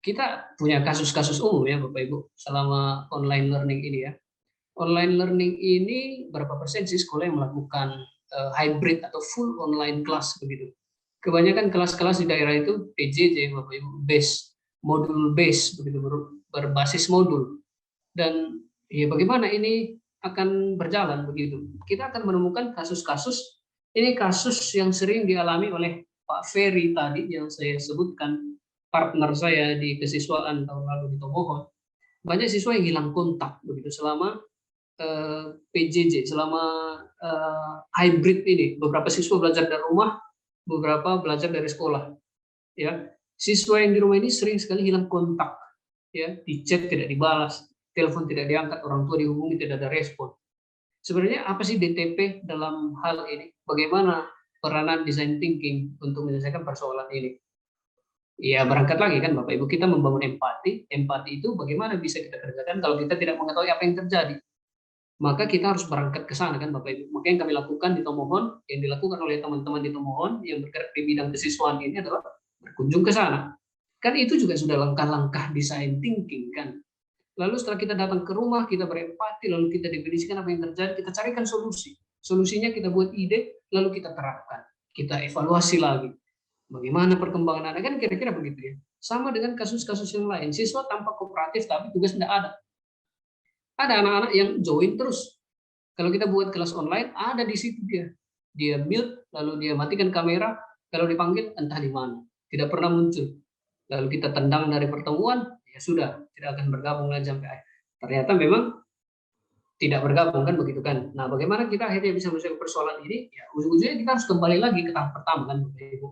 Kita punya kasus-kasus umum ya Bapak Ibu selama online learning ini ya. Online learning ini berapa persen sih sekolah yang melakukan hybrid atau full online class begitu. Kebanyakan kelas-kelas di daerah itu PJJ Bapak Ibu, modul base begitu, berbasis modul. Dan ya bagaimana ini akan berjalan begitu. Kita akan menemukan kasus-kasus, ini kasus yang sering dialami oleh Pak Ferry tadi yang saya sebutkan partner saya di kesiswaan tahun lalu di Tomohon, banyak siswa yang hilang kontak begitu selama PJJ, selama hybrid ini. Beberapa siswa belajar dari rumah, beberapa belajar dari sekolah. Ya, siswa yang di rumah ini sering sekali hilang kontak. Ya, di chat tidak dibalas, telepon tidak diangkat, orang tua dihubungi tidak ada respon. Sebenarnya apa sih DTP dalam hal ini? Bagaimana peranan design thinking untuk menyelesaikan persoalan ini? Ya berangkat lagi kan Bapak Ibu, kita membangun empati. Empati itu bagaimana bisa kita kerjakan kalau kita tidak mengetahui apa yang terjadi. Maka kita harus berangkat ke sana kan Bapak Ibu. Maka yang kami lakukan di Tomohon, yang dilakukan oleh teman-teman di Tomohon yang bergerak di bidang kesiswaan ini adalah berkunjung ke sana. Kan itu juga sudah langkah-langkah design thinking kan. Lalu setelah kita datang ke rumah, kita berempati, lalu kita definisikan apa yang terjadi, kita carikan solusi. Solusinya kita buat ide, lalu kita terapkan. Kita evaluasi lagi. Bagaimana perkembangan anak, kan kira-kira begitu ya. Sama dengan kasus-kasus yang lain. Siswa tanpa kooperatif, tapi tugas tidak ada. Ada anak-anak yang join terus. Kalau kita buat kelas online, ada di situ dia. Dia mute, lalu dia matikan kamera, kalau dipanggil entah di mana. Tidak pernah muncul. Lalu kita tendang dari pertemuan, ya sudah, tidak akan bergabung lagi sampai akhir. Ternyata memang tidak bergabung kan begitu kan. Nah, bagaimana kita akhirnya bisa menyelesaikan persoalan ini? Ya, ujung-ujungnya kita harus kembali lagi ke tahap pertama kan, Bapak Ibu.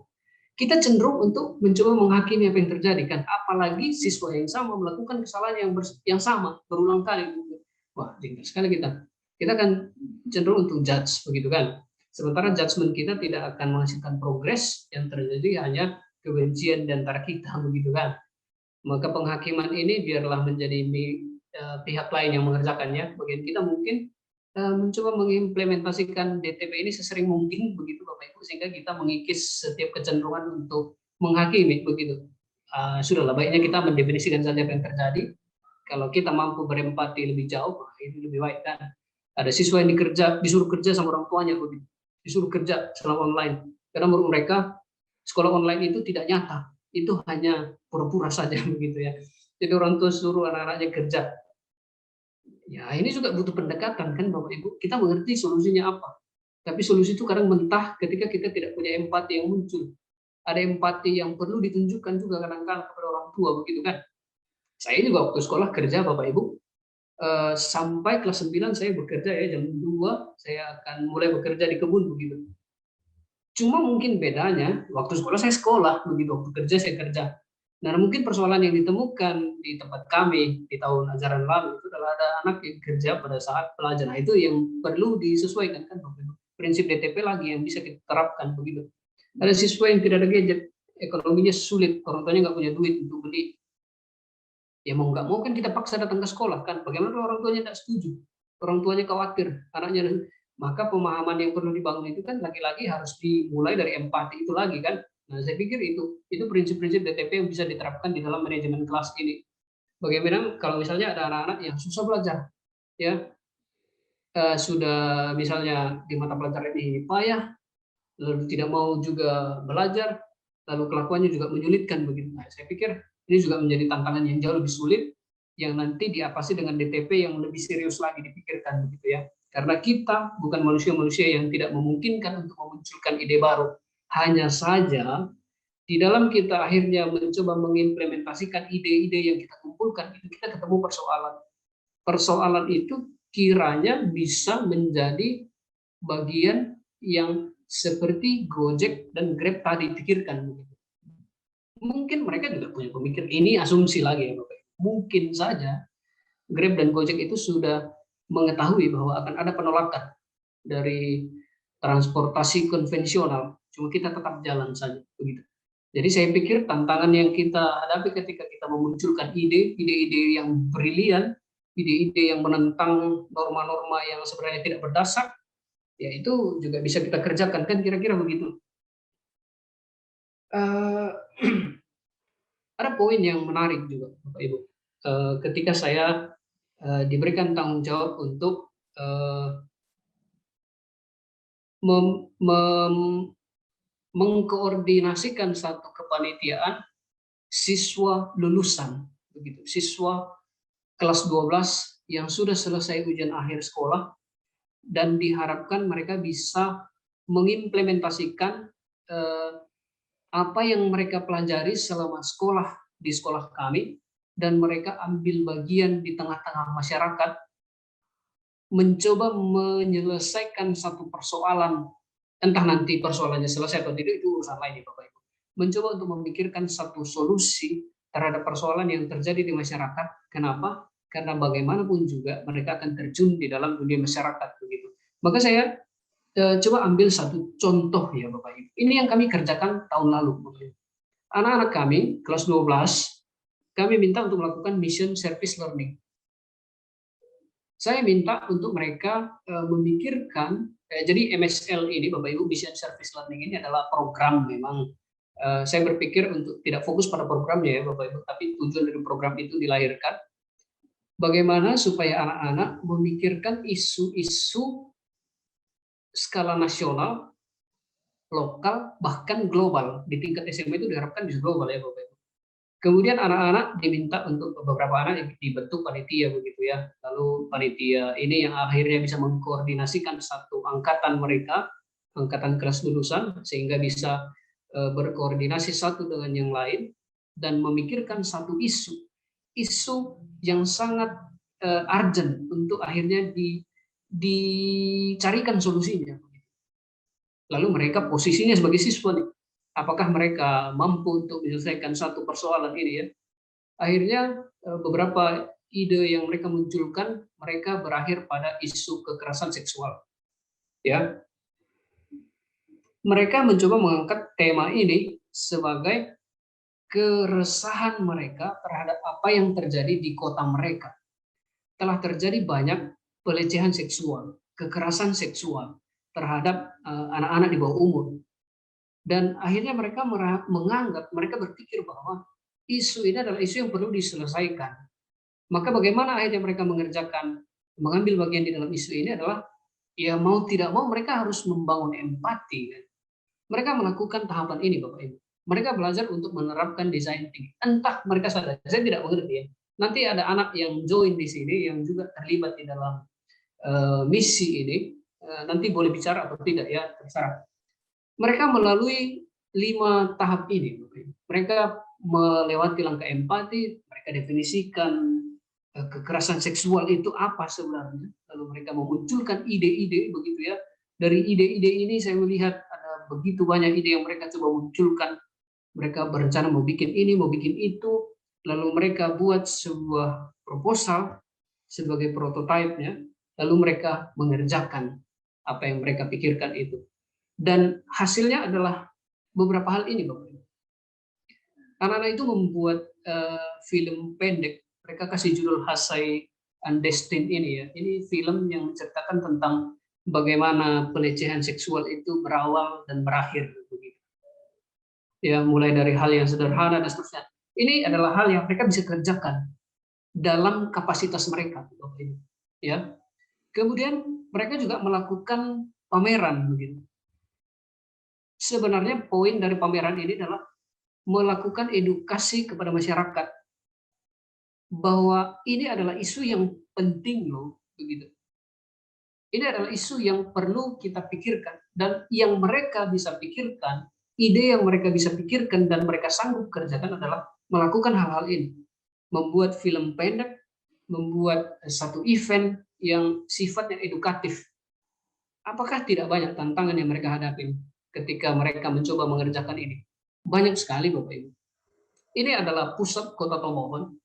Kita cenderung untuk mencoba menghakimi apa yang terjadi kan, apalagi siswa yang sama melakukan kesalahan yang sama berulang kali. Wah, jengkel sekali kita. Kita kan cenderung untuk judge begitu kan. Sementara judgement kita tidak akan menghasilkan progres, yang terjadi hanya kebencian di antara kita begitu kan. Maka penghakiman ini biarlah menjadi pihak lain yang mengerjakannya. Bagian kita mungkin mencoba mengimplementasikan DTP ini sesering mungkin begitu Bapak Ibu, sehingga kita mengikis setiap kecenderungan untuk menghakimi begitu. Sudahlah, baiknya kita mendefinisikan saja apa yang terjadi. Kalau kita mampu berempati lebih jauh, itu lebih baik kan. Ada siswa yang disuruh kerja sama orang tuanya begitu, disuruh kerja selama online, karena menurut mereka sekolah online itu tidak nyata, itu hanya pura-pura saja begitu ya. Jadi orang tua suruh anak-anaknya kerja. Ya ini juga butuh pendekatan kan Bapak Ibu. Kita mengerti solusinya apa. Tapi solusi itu kadang mentah ketika kita tidak punya empati yang muncul. Ada empati yang perlu ditunjukkan juga kadang-kadang kepada orang tua begitu kan. Saya juga waktu sekolah kerja Bapak Ibu, sampai kelas 9 saya bekerja ya, jam 2 saya akan mulai bekerja di kebun begitu. Cuma mungkin bedanya waktu sekolah begitu, waktu kerja saya kerja. Nah, mungkin persoalan yang ditemukan di tempat kami di tahun ajaran lalu itu adalah ada anak yang kerja pada saat pelajar. Nah, itu yang perlu disesuaikan kan, prinsip DTP lagi yang bisa kita terapkan begitu. Ada siswa yang tidak ada gadget, ekonominya sulit, orang tuanya nggak punya duit untuk beli. Ya mau nggak mau kan kita paksa datang ke sekolah kan. Bagaimana kalau orang tuanya tidak setuju, orang tuanya khawatir anaknya. Maka pemahaman yang perlu dibangun itu kan lagi-lagi harus dimulai dari empati itu lagi kan. Nah, saya pikir itu prinsip-prinsip DTP yang bisa diterapkan di dalam manajemen kelas ini. Bagaimana kalau misalnya ada anak-anak yang susah belajar, ya sudah misalnya di mata pelajaran ini payah, lalu tidak mau juga belajar, lalu kelakuannya juga menyulitkan begitu. Nah, saya pikir ini juga menjadi tantangan yang jauh lebih sulit, yang nanti diatasi dengan DTP yang lebih serius lagi dipikirkan begitu ya. Karena kita bukan manusia-manusia yang tidak memungkinkan untuk memunculkan ide baru. Hanya saja di dalam kita akhirnya mencoba mengimplementasikan ide-ide yang kita kumpulkan, itu kita ketemu persoalan. Persoalan itu kiranya bisa menjadi bagian yang seperti Gojek dan Grab tadi pikirkan. Mungkin mereka juga punya pemikiran, ini asumsi lagi ya Bapak. Mungkin saja Grab dan Gojek itu sudah mengetahui bahwa akan ada penolakan dari transportasi konvensional, cuma kita tetap jalan saja begitu. Jadi saya pikir tantangan yang kita hadapi ketika kita memunculkan ide-ide yang brilian, ide-ide yang menentang norma-norma yang sebenarnya tidak berdasar, ya itu juga bisa kita kerjakan kan, kira-kira begitu. Ada poin yang menarik juga Bapak Ibu. Ketika saya diberikan tanggung jawab untuk mengkoordinasikan satu kepanitiaan siswa lulusan begitu, siswa kelas 12 yang sudah selesai ujian akhir sekolah dan diharapkan mereka bisa mengimplementasikan apa yang mereka pelajari selama sekolah di sekolah kami, dan mereka ambil bagian di tengah-tengah masyarakat, mencoba menyelesaikan satu persoalan, entah nanti persoalannya selesai atau tidak, itu urusan lain ya Bapak Ibu. Mencoba untuk memikirkan satu solusi terhadap persoalan yang terjadi di masyarakat. Kenapa? Karena bagaimanapun juga mereka akan terjun di dalam dunia masyarakat begitu. Maka saya coba ambil satu contoh ya Bapak Ibu. Ini yang kami kerjakan tahun lalu Bapak Ibu. Anak-anak kami kelas 12 kami minta untuk melakukan mission service learning. Saya minta untuk mereka memikirkan, jadi MSL ini Bapak Ibu, mission service learning ini adalah program memang. Saya berpikir untuk tidak fokus pada programnya ya Bapak Ibu, tapi tujuan dari program itu dilahirkan bagaimana supaya anak-anak memikirkan isu-isu skala nasional, lokal, bahkan global. Di tingkat SMA itu diharapkan bisa global ya Bapak Ibu. Kemudian anak-anak diminta untuk beberapa anak dibentuk panitia begitu ya. Lalu panitia ini yang akhirnya bisa mengkoordinasikan satu angkatan mereka, angkatan kelas lulusan, sehingga bisa berkoordinasi satu dengan yang lain dan memikirkan satu isu yang sangat urgent untuk akhirnya dicarikan solusinya. Lalu mereka posisinya sebagai siswa nih, apakah mereka mampu untuk menyelesaikan satu persoalan ini ya. Akhirnya beberapa ide yang mereka munculkan, mereka berakhir pada isu kekerasan seksual. Ya. Mereka mencoba mengangkat tema ini sebagai keresahan mereka terhadap apa yang terjadi di kota mereka. Telah terjadi banyak pelecehan seksual, kekerasan seksual terhadap anak-anak di bawah umur. Dan akhirnya mereka menganggap, mereka berpikir bahwa isu ini adalah isu yang perlu diselesaikan. Maka bagaimana akhirnya mereka mengambil bagian di dalam isu ini adalah, ya mau tidak mau mereka harus membangun empati. Kan? Mereka melakukan tahapan ini Bapak Ibu. Mereka belajar untuk menerapkan design thinking. Entah mereka sadar, saya tidak mengerti ya. Nanti ada anak yang join di sini, yang juga terlibat di dalam misi ini, nanti boleh bicara atau tidak ya, terserah. Mereka melalui 5 tahap ini. Mereka melewati langkah empati, mereka definisikan kekerasan seksual itu apa sebenarnya. Lalu mereka memunculkan ide-ide begitu ya. Dari ide-ide ini saya melihat ada begitu banyak ide yang mereka coba munculkan. Mereka berencana mau bikin ini, mau bikin itu. Lalu mereka buat sebuah proposal sebagai prototipenya. Lalu mereka mengerjakan apa yang mereka pikirkan itu. Dan hasilnya adalah beberapa hal ini Bapak Ibu. Anak-anak itu membuat film pendek. Mereka kasih judul Hasai and Destin ini ya. Ini film yang menceritakan tentang bagaimana pelecehan seksual itu berawal dan berakhir begitu. Ya, mulai dari hal yang sederhana dan seterusnya. Ini adalah hal yang mereka bisa kerjakan dalam kapasitas mereka Bapak Ibu. Ya. Kemudian mereka juga melakukan pameran begitu. Sebenarnya poin dari pameran ini adalah melakukan edukasi kepada masyarakat bahwa ini adalah isu yang penting loh, begitu. Ini adalah isu yang perlu kita pikirkan dan yang mereka bisa pikirkan, ide yang mereka bisa pikirkan dan mereka sanggup kerjakan adalah melakukan hal-hal ini. Membuat film pendek, membuat satu event yang sifatnya edukatif. Apakah tidak banyak tantangan yang mereka hadapi ketika mereka mencoba mengerjakan ini? Banyak sekali Bapak Ibu. Ini adalah pusat Kota Tomohon.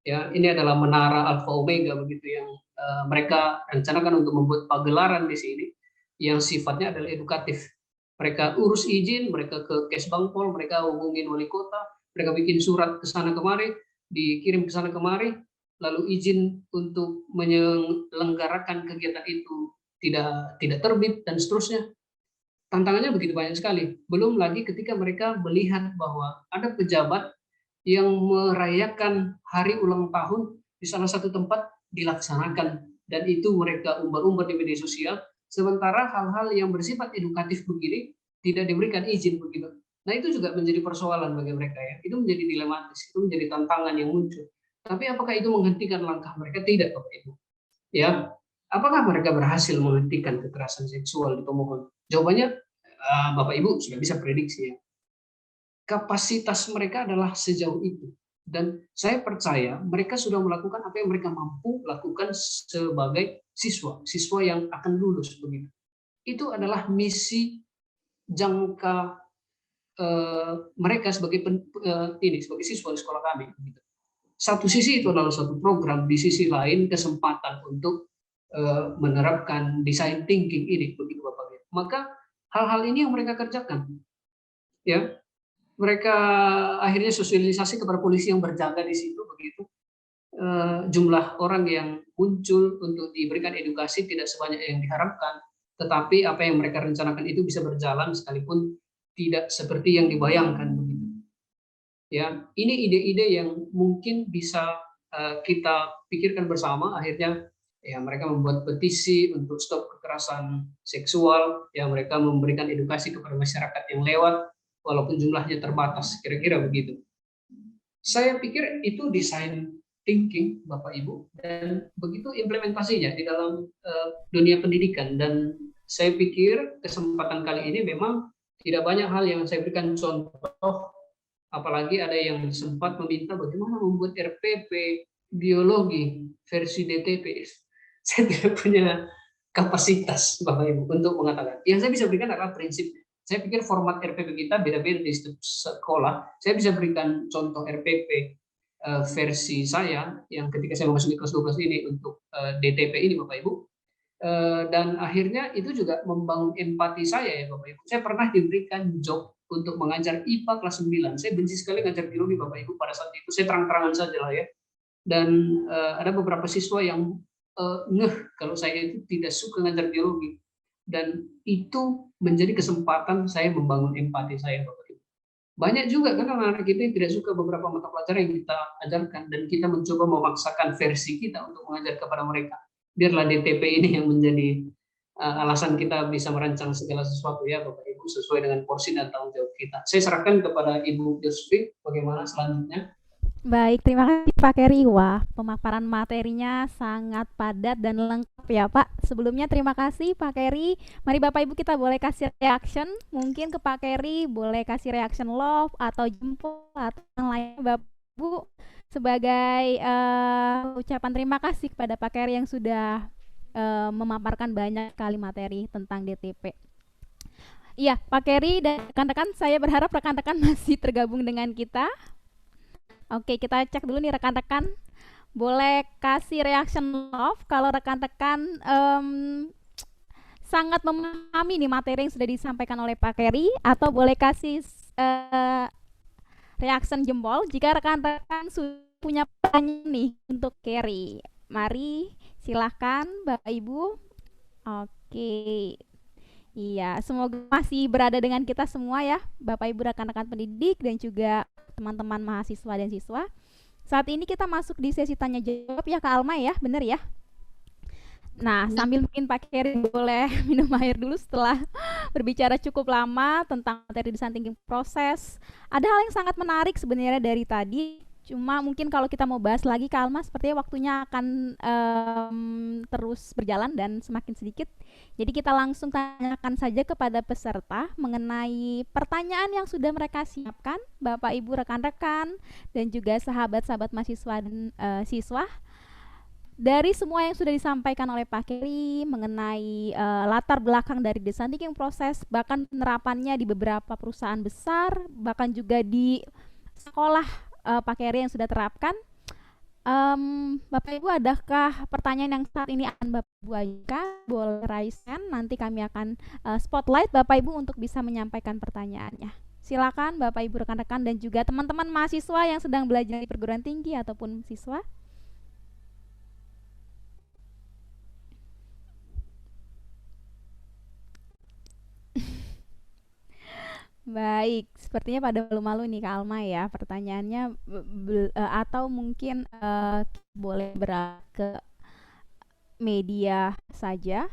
Ya, ini adalah menara Alfa Omega begitu yang mereka rencanakan untuk membuat pagelaran di sini yang sifatnya adalah edukatif. Mereka urus izin, mereka ke Kesbangpol, mereka hubungin wali kota, mereka bikin surat ke sana kemari, dikirim ke sana kemari, lalu izin untuk menyelenggarakan kegiatan itu tidak terbit dan seterusnya. Tantangannya begitu banyak sekali. Belum lagi ketika mereka melihat bahwa ada pejabat yang merayakan hari ulang tahun di salah satu tempat dilaksanakan dan itu mereka umbar-umbar di media sosial, sementara hal-hal yang bersifat edukatif begini tidak diberikan izin begitu. Nah itu juga menjadi persoalan bagi mereka ya. Itu menjadi dilematis, itu menjadi tantangan yang muncul. Tapi apakah itu menghentikan langkah mereka? Tidak Bapak Ibu. Ya, apakah mereka berhasil menghentikan kekerasan seksual di Tomohon? Jawabannya Bapak Ibu sudah bisa prediksi ya. kapasitas mereka adalah sejauh itu. Dan saya percaya mereka sudah melakukan apa yang mereka mampu lakukan sebagai siswa yang akan lulus begitu. Itu adalah misi jangka mereka sebagai sebagai siswa di sekolah kami. Begitu. Satu sisi itu adalah satu program, di sisi lain kesempatan untuk menerapkan design thinking ini, begitu Bapak. Maka hal-hal ini yang mereka kerjakan, ya. Mereka akhirnya sosialisasi kepada polisi yang berjaga di situ, begitu. Jumlah orang yang muncul untuk diberikan edukasi tidak sebanyak yang diharapkan, tetapi apa yang mereka rencanakan itu bisa berjalan sekalipun tidak seperti yang dibayangkan, begitu. Ya, ini ide-ide yang mungkin bisa kita pikirkan bersama. Akhirnya ya mereka membuat petisi untuk stop kekerasan seksual, ya mereka memberikan edukasi kepada masyarakat yang lewat walaupun jumlahnya terbatas, kira-kira begitu. Saya pikir itu design thinking Bapak Ibu, dan begitu implementasinya di dalam dunia pendidikan. Dan saya pikir kesempatan kali ini memang tidak banyak hal yang saya berikan contoh, apalagi ada yang sempat meminta bagaimana membuat RPP biologi versi DTP. Saya tidak punya kapasitas Bapak Ibu untuk mengatakan. Yang saya bisa berikan adalah prinsip. Saya pikir format RPP kita beda-beda di setiap sekolah. Saya bisa berikan contoh RPP versi saya yang ketika saya memasuki kelas 12 ini untuk DTP ini Bapak Ibu. Dan akhirnya itu juga membangun empati saya ya Bapak Ibu. Saya pernah diberikan job untuk mengajar IPA kelas 9. Saya benci sekali ngajar biologi Bapak Ibu pada saat itu. Saya terang-terangan saja lah ya. Dan ada beberapa siswa yang kalau saya itu tidak suka ngajar biologi. Dan itu menjadi kesempatan saya membangun empati saya Bapak Ibu. Banyak juga kan anak-anak kita yang tidak suka beberapa mata pelajaran yang kita ajarkan, dan kita mencoba memaksakan versi kita untuk mengajar kepada mereka. Biarlah DTP ini yang menjadi alasan kita bisa merancang segala sesuatu ya Bapak Ibu, sesuai dengan porsi dan tanggung jawab kita. Saya serahkan kepada Ibu Yosfi bagaimana selanjutnya. Baik, terima kasih Pak Keri. Wah, pemaparan materinya sangat padat dan lengkap ya Pak. Sebelumnya terima kasih Pak Keri. Mari Bapak Ibu kita boleh kasih reaction. Mungkin ke Pak Keri boleh kasih reaction love atau jempol atau yang lain Bapak Ibu. Sebagai ucapan terima kasih kepada Pak Keri yang sudah memaparkan banyak kali materi tentang DTP. Iya, Pak Keri dan rekan-rekan, saya berharap rekan-rekan masih tergabung dengan kita. Oke, kita cek dulu nih rekan-rekan. Boleh kasih reaction love kalau rekan-rekan sangat memahami nih materi yang sudah disampaikan oleh Pak Keri, atau boleh kasih reaction jempol jika rekan-rekan punya pertanyaan nih untuk Keri. Mari, silahkan Bapak Ibu. Oke. Iya, semoga masih berada dengan kita semua ya, Bapak Ibu rekan-rekan pendidik dan juga teman-teman mahasiswa dan siswa. Saat ini kita masuk di sesi tanya jawab ya Kak Alma ya, benar ya? Nah, sambil mungkin Pak Keri boleh minum air dulu setelah berbicara cukup lama tentang materi design thinking proses. Ada hal yang sangat menarik sebenarnya dari tadi, cuma mungkin kalau kita mau bahas lagi Kak Alma, sepertinya waktunya akan terus berjalan dan semakin sedikit. Jadi kita langsung tanyakan saja kepada peserta mengenai pertanyaan yang sudah mereka siapkan, Bapak Ibu rekan-rekan dan juga sahabat-sahabat mahasiswa dan siswa. Dari semua yang sudah disampaikan oleh Pak Keri mengenai latar belakang dari design thinking proses, bahkan penerapannya di beberapa perusahaan besar, bahkan juga di sekolah Pak Keri yang sudah terapkan. Bapak Ibu, adakah pertanyaan yang saat ini akan Bapak Ibu ajukan? Boleh raise hand, nanti kami akan spotlight Bapak Ibu untuk bisa menyampaikan pertanyaannya. Silakan Bapak Ibu rekan-rekan dan juga teman-teman mahasiswa yang sedang belajar di perguruan tinggi ataupun siswa. Baik, sepertinya pada malu-malu nih Kak Alma ya. Pertanyaannya atau mungkin boleh beralih ke media saja.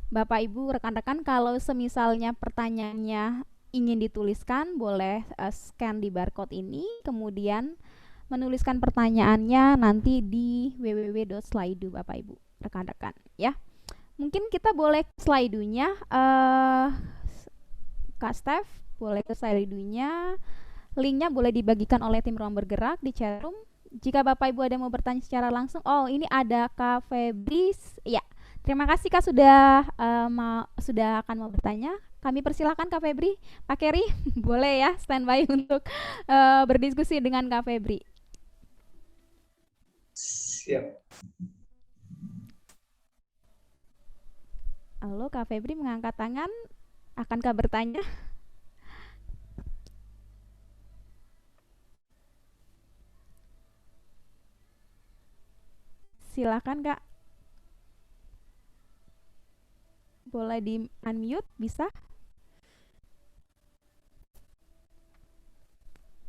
Bapak Ibu rekan-rekan, kalau semisalnya pertanyaannya ingin dituliskan, boleh scan di barcode ini, kemudian menuliskan pertanyaannya nanti di www.slido Bapak Ibu rekan-rekan ya. Mungkin kita boleh slide-nya Kak Steph, boleh ke slide-nya. Linknya boleh dibagikan oleh tim Ruang Bergerak di chat room. Jika Bapak Ibu ada yang mau bertanya secara langsung, oh ini ada Kak Febris, ya. Terima kasih Kak sudah akan mau bertanya. Kami persilahkan Kak Febri, Pak Keri, boleh ya standby untuk berdiskusi dengan Kak Febri. Siap. Halo Kak Febri mengangkat tangan, akankah bertanya? Silakan Kak. Boleh di unmute, bisa?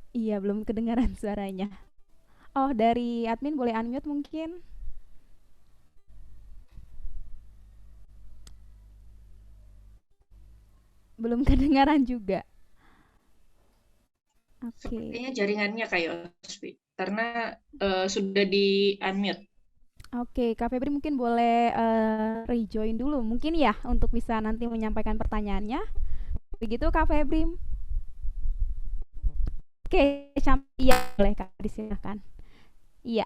Iya, belum kedengaran suaranya. Oh, dari admin boleh unmute mungkin? Belum kedengaran juga. Oke. Sepertinya jaringannya Kak Yospi, karena sudah di unmute. Oke, Kak Febri mungkin boleh rejoin dulu mungkin ya untuk bisa nanti menyampaikan pertanyaannya. Begitu Kak Febri. Oke, iya boleh Kak, disilakan. Iya,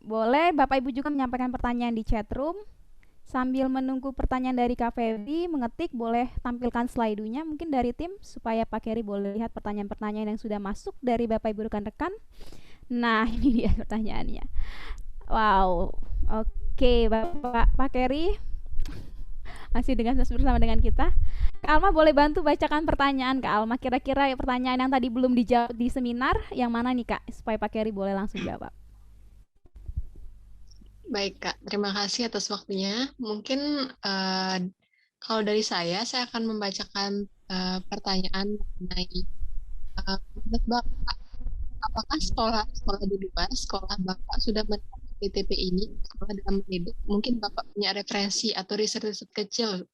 boleh Bapak Ibu juga menyampaikan pertanyaan di chat room. Sambil menunggu pertanyaan dari Kak Febri, mengetik boleh tampilkan slide-nya mungkin dari tim supaya Pak Keri boleh lihat pertanyaan-pertanyaan yang sudah masuk dari Bapak Ibu rekan-rekan. Nah, ini dia pertanyaannya. Wow, oke Pak Keri masih bersama dengan kita. Kak Alma boleh bantu bacakan pertanyaan Kak Alma. Kira-kira pertanyaan yang tadi belum dijawab di seminar yang mana nih Kak, supaya Pak Keri boleh langsung jawab. Baik Kak, terima kasih atas waktunya. Mungkin kalau dari saya akan membacakan pertanyaan mengenai menurut Bapak, apakah sekolah di luar, sekolah Bapak sudah menerapkan PTP ini, sekolah dalam mendidik? Mungkin Bapak punya referensi atau riset-riset kecil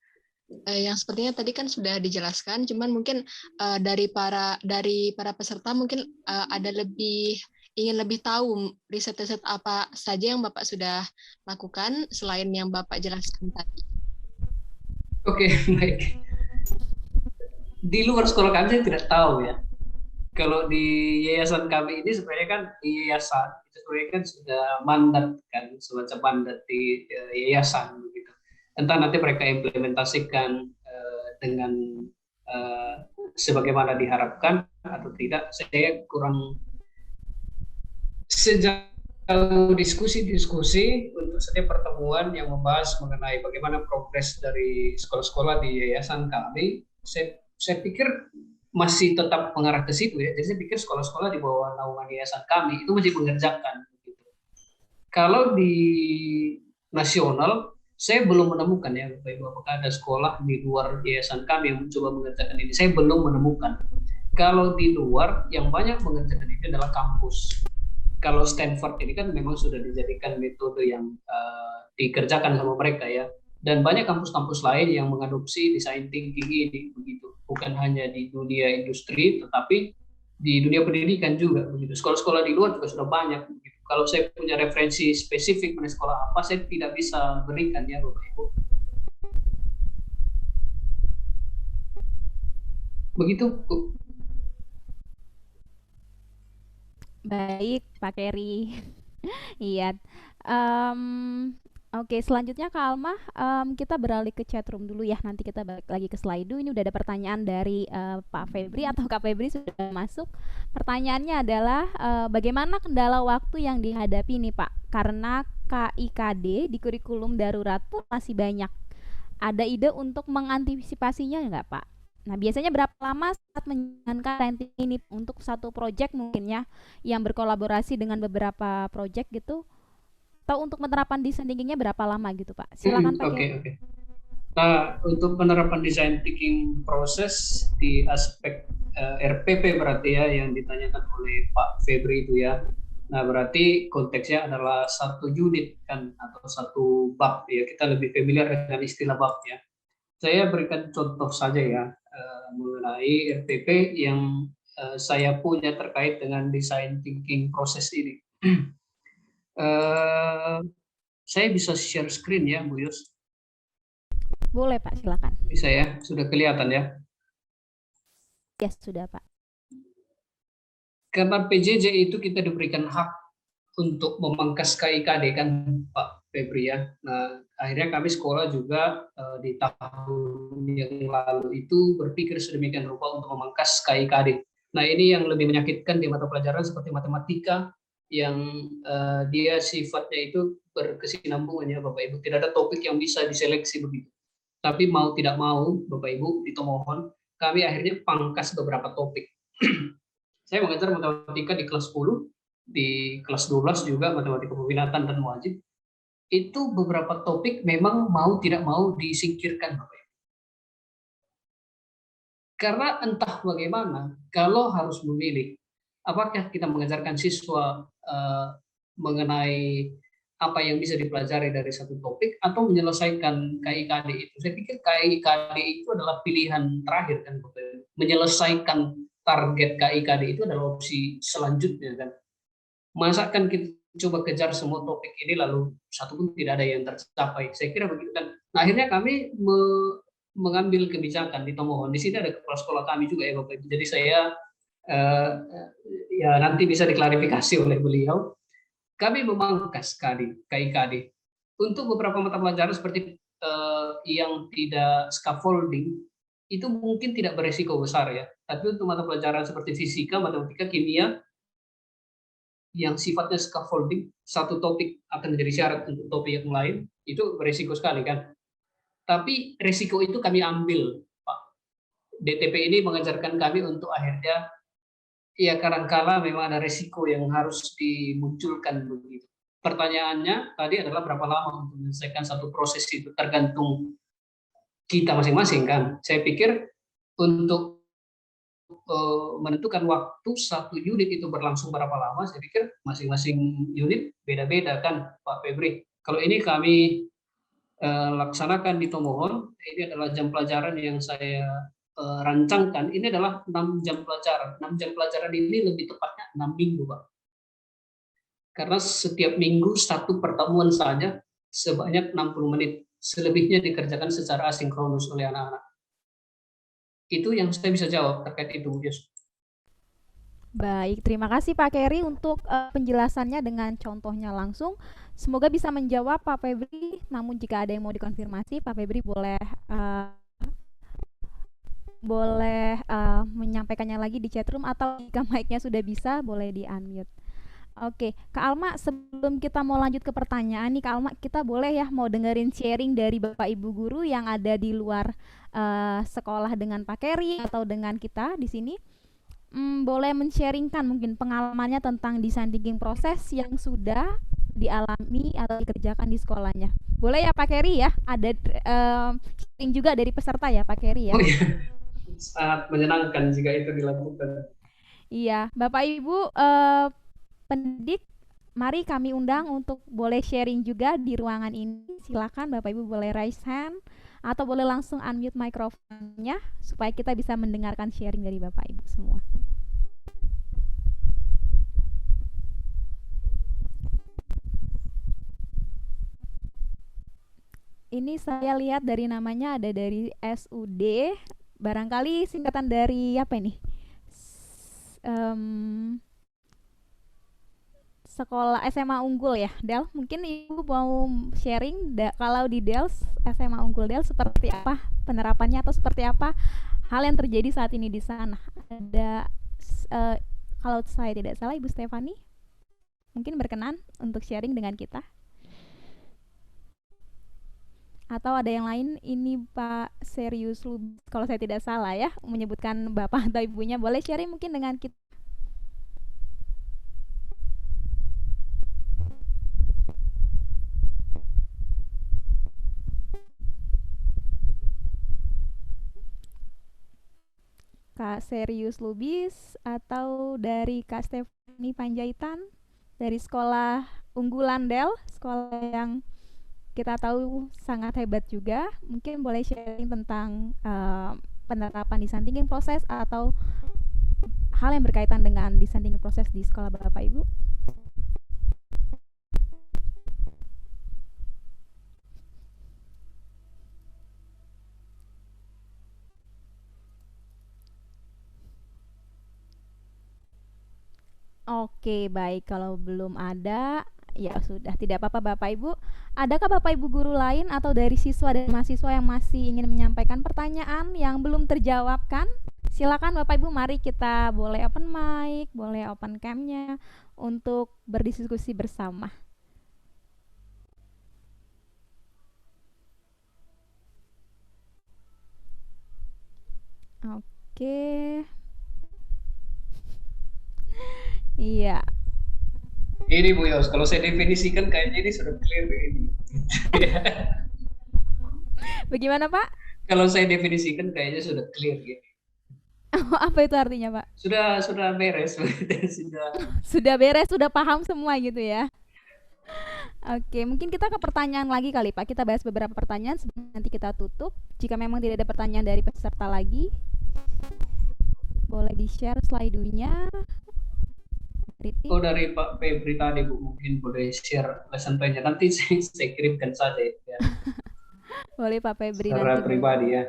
yang sepertinya tadi kan sudah dijelaskan, cuman mungkin dari para peserta mungkin ingin lebih tahu riset-riset apa saja yang Bapak sudah lakukan selain yang Bapak jelaskan tadi. Oke, baik. Di luar sekolah kami saya tidak tahu ya. Kalau di yayasan kami ini sebenarnya kan di yayasan itu sebenarnya kan sudah mandat kan, semacam mandat di yayasan begitu. Entah nanti mereka implementasikan dengan sebagaimana diharapkan atau tidak, saya kurang. Sejauh diskusi untuk setiap pertemuan yang membahas mengenai bagaimana progres dari sekolah-sekolah di yayasan kami, saya pikir masih tetap mengarah ke situ ya. Jadi saya pikir sekolah-sekolah di bawah naungan yayasan kami itu masih mengerjakan. Kalau di nasional, saya belum menemukan ya, Bapak Ibu, apakah ada sekolah di luar yayasan kami yang mencoba mengerjakan ini. Saya belum menemukan. Kalau di luar, yang banyak mengerjakan ini adalah kampus. Kalau Stanford ini kan memang sudah dijadikan metode yang dikerjakan sama mereka ya, dan banyak kampus-kampus lain yang mengadopsi design thinking ini begitu, bukan hanya di dunia industri tetapi di dunia pendidikan juga begitu. Sekolah-sekolah di luar juga sudah banyak begitu. Kalau saya punya referensi spesifik mengenai sekolah apa, saya tidak bisa berikan ya Bapak Ibu. Begitu Bu. Baik, Pak Keri. Iya. Oke, selanjutnya Kak Alma, kita beralih ke chat room dulu ya. Nanti kita balik lagi ke slide. Ini udah ada pertanyaan dari Pak Febri atau Kak Febri sudah masuk. Pertanyaannya adalah bagaimana kendala waktu yang dihadapi nih Pak? Karena KIKD di kurikulum darurat pun masih banyak. Ada ide untuk mengantisipasinya nggak Pak? Nah, biasanya berapa lama saat menjalankan ranting ini untuk satu proyek mungkin ya, yang berkolaborasi dengan beberapa proyek gitu? Atau untuk penerapan design thinkingnya berapa lama gitu Pak? Silakan Pak. Oke. Nah, untuk penerapan design thinking proses di aspek RPP berarti ya yang ditanyakan oleh Pak Febri itu ya. Nah, berarti konteksnya adalah satu unit kan atau satu bab ya. Kita lebih familiar dengan istilah bab ya. Saya berikan contoh saja ya mengenai RPP yang saya punya terkait dengan design thinking proses ini. Saya bisa share screen ya, Bu Yus? Boleh Pak, silakan. Bisa ya, sudah kelihatan ya? Ya, sudah Pak. Karena PJJ itu kita diberikan hak untuk memangkas KIKD kan Pak Febri ya. Nah, akhirnya kami sekolah juga di tahun yang lalu itu berpikir sedemikian rupa untuk memangkas KIKD. Nah, ini yang lebih menyakitkan di mata pelajaran seperti matematika yang dia sifatnya itu berkesinambungan ya Bapak Ibu. Tidak ada topik yang bisa diseleksi begitu. Tapi mau tidak mau Bapak Ibu, ditomohon kami akhirnya pangkas beberapa topik. Saya mengajar matematika di kelas 10, di kelas 12 juga matematika peminatan dan wajib. Itu beberapa topik memang mau tidak mau disingkirkan Bapak Ibu. Karena entah bagaimana, kalau harus memilih, apakah kita mengajarkan siswa mengenai apa yang bisa dipelajari dari satu topik atau menyelesaikan KIKD itu. Saya pikir KIKD itu adalah pilihan terakhir kan Bapak Ibu. Menyelesaikan target KIKD itu adalah opsi selanjutnya kan. Masa kan kita coba kejar semua topik ini lalu satu pun tidak ada yang tercapai. Saya kira begitu kan. Nah, akhirnya kami mengambil kebijakan di Tomohon. Di sini ada kepala sekolah kami juga ya Bapak Ibu. Jadi saya ya nanti bisa diklarifikasi oleh beliau. Kami memangkas KIKD untuk beberapa mata pelajaran seperti yang tidak scaffolding itu mungkin tidak beresiko besar ya. Tapi untuk mata pelajaran seperti fisika, matematika, kimia yang sifatnya scaffolding, satu topik akan menjadi syarat untuk topik yang lain, itu beresiko sekali kan. Tapi resiko itu kami ambil, Pak. DTP ini mengajarkan kami untuk akhirnya ya kadangkala memang ada resiko yang harus dimunculkan begitu. Pertanyaannya tadi adalah berapa lama untuk menyelesaikan satu proses itu tergantung kita masing-masing kan. Saya pikir untuk menentukan waktu satu unit itu berlangsung berapa lama, saya pikir masing-masing unit beda-beda kan Pak Febri. Kalau ini kami laksanakan di Tomohon, ini adalah jam pelajaran yang saya rancangkan, ini adalah 6 jam pelajaran. 6 jam pelajaran ini lebih tepatnya 6 minggu, Pak. Karena setiap minggu satu pertemuan saja sebanyak 60 menit. Selebihnya dikerjakan secara asinkronus oleh anak-anak. Itu yang saya bisa jawab terkait itu, Yus. Baik, terima kasih Pak Keri untuk penjelasannya dengan contohnya langsung. Semoga bisa menjawab Pak Febri. Namun jika ada yang mau dikonfirmasi, Pak Febri boleh menyampaikannya lagi di chatroom atau jika mic-nya sudah bisa boleh di unmute. Oke, Kak Alma, sebelum kita mau lanjut ke pertanyaan nih Kak Alma, kita boleh ya mau dengerin sharing dari Bapak Ibu guru yang ada di luar sekolah dengan Pak Keri atau dengan kita di sini. Boleh men-sharingkan mungkin pengalamannya tentang design thinking proses yang sudah dialami atau dikerjakan di sekolahnya. Boleh ya Pak Keri ya? Ada sharing juga dari peserta ya Pak Keri ya? Oh iya, sangat menyenangkan jika itu dilakukan. Iya, Bapak Ibu pendidik, mari kami undang untuk boleh sharing juga di ruangan ini. Silakan Bapak Ibu boleh raise hand atau boleh langsung unmute mikrofonnya supaya kita bisa mendengarkan sharing dari Bapak Ibu semua. Ini saya lihat dari namanya ada dari SUD, barangkali singkatan dari apa ini? Sekolah SMA Unggul ya, Del. Mungkin Ibu mau sharing kalau di Del SMA Unggul Del seperti apa penerapannya atau seperti apa hal yang terjadi saat ini di sana. Ada kalau saya tidak salah Ibu Stefani mungkin berkenan untuk sharing dengan kita. Atau ada yang lain, ini Pak Serius Lubis, kalau saya tidak salah ya menyebutkan Bapak atau Ibunya, boleh sharing mungkin dengan kita. Kak Serius Lubis atau dari Kak Stefani Panjaitan dari sekolah unggulan Del, sekolah yang kita tahu sangat hebat juga. Mungkin boleh sharing tentang penerapan design thinking proses atau hal yang berkaitan dengan design thinking proses di sekolah Bapak Ibu. Oke, baik. Kalau belum ada, ya sudah. Tidak apa-apa Bapak Ibu. Adakah Bapak Ibu guru lain atau dari siswa dan mahasiswa yang masih ingin menyampaikan pertanyaan yang belum terjawabkan? Silakan Bapak Ibu, mari kita boleh open mic, boleh open cam-nya untuk berdiskusi bersama. Oke. Iya. Ini Bu Yos, kalau saya definisikan kayaknya ini sudah clear ini. Bagaimana Pak? Kalau saya definisikan kayaknya sudah clear gitu. Apa itu artinya Pak? Sudah beres, sudah. Sudah beres, sudah paham semua gitu ya. Oke, mungkin kita ke pertanyaan lagi kali Pak. Kita bahas beberapa pertanyaan sebelum nanti kita tutup. Jika memang tidak ada pertanyaan dari peserta lagi, boleh di-share slide-nya. Oh, dari Pak Febri tadi Bu, mungkin boleh share lesson plan-nya. Nanti saya kirimkan saja ya. Boleh Pak Febri Secara nanti. pribadi ya.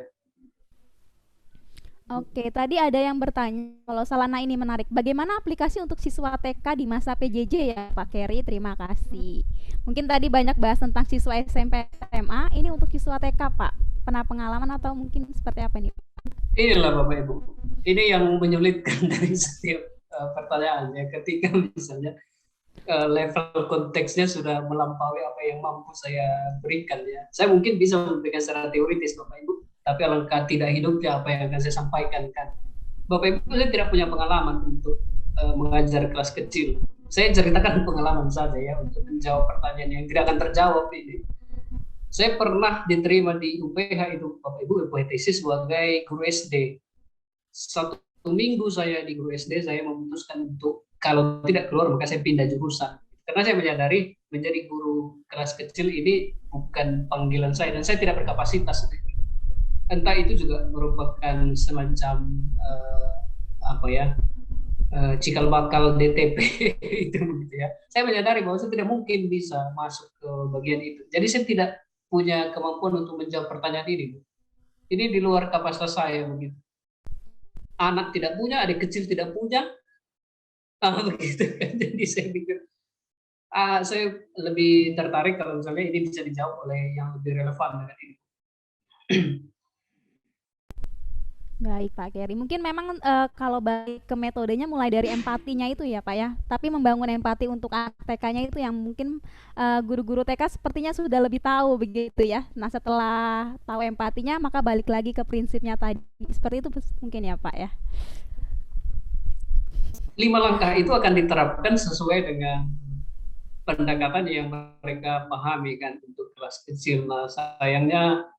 Oke, tadi ada yang bertanya, kalau Salana ini menarik, bagaimana aplikasi untuk siswa TK di masa PJJ ya Pak Kerry? Terima kasih. Mungkin tadi banyak bahas tentang siswa SMP SMA, ini untuk siswa TK Pak. Pernah pengalaman atau mungkin seperti apa nih? Inilah Bapak Ibu, ini yang menyulitkan dari setiap pertanyaan ya. Ketika misalnya level konteksnya sudah melampaui apa yang mampu saya berikan ya. Saya mungkin bisa memberikan secara teoritis Bapak Ibu, tapi alangkah tidak hidupnya apa yang akan saya sampaikan kan. Bapak Ibu, saya tidak punya pengalaman untuk mengajar kelas kecil. Saya ceritakan pengalaman saja ya untuk menjawab pertanyaan yang tidak akan terjawab ini. Saya pernah diterima di UPH itu Bapak Ibu, UPH tesis sebagai guru SD. 1 minggu saya di guru SD, saya memutuskan untuk kalau tidak keluar maka saya pindah jurusan. Karena saya menyadari menjadi guru kelas kecil ini bukan panggilan saya dan saya tidak berkapasitas. Entah itu juga merupakan semacam cikal bakal DTP itu gitu ya. Saya menyadari bahwa saya tidak mungkin bisa masuk ke bagian itu. Jadi saya tidak punya kemampuan untuk menjawab pertanyaan ini. Ini di luar kapasitas saya begitu. Anak tidak punya, adik kecil tidak punya, begitu kan. Jadi saya pikir saya lebih tertarik kalau misalnya ini bisa dijawab oleh yang lebih relevan dengan ini. Baik Pak Kerry, mungkin memang kalau balik ke metodenya mulai dari empatinya itu ya Pak ya. Tapi membangun empati untuk anak TK-nya itu yang mungkin guru-guru TK sepertinya sudah lebih tahu begitu ya. Nah setelah tahu empatinya maka balik lagi ke prinsipnya tadi. Seperti itu mungkin ya Pak ya. 5 langkah itu akan diterapkan sesuai dengan pendekatan yang mereka pahami kan untuk kelas kecil. Nah sayangnya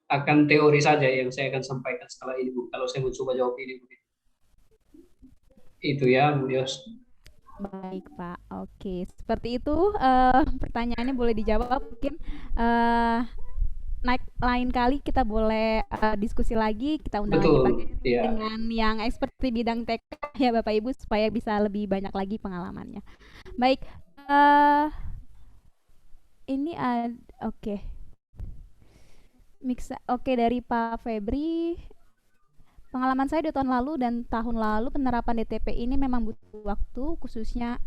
akan teori saja yang saya akan sampaikan setelah ini Bu, kalau saya mau coba jawab ini Bu. Itu ya Bu Yos. Baik Pak, oke. Seperti itu pertanyaannya boleh dijawab. Mungkin lain kali kita boleh diskusi lagi, kita undang lagi Pak dengan yang expert di bidang TK ya Bapak Ibu supaya bisa lebih banyak lagi pengalamannya. Baik, ini oke. Oke, dari Pak Febri, pengalaman saya di tahun lalu dan tahun lalu penerapan DTP ini memang butuh waktu, khususnya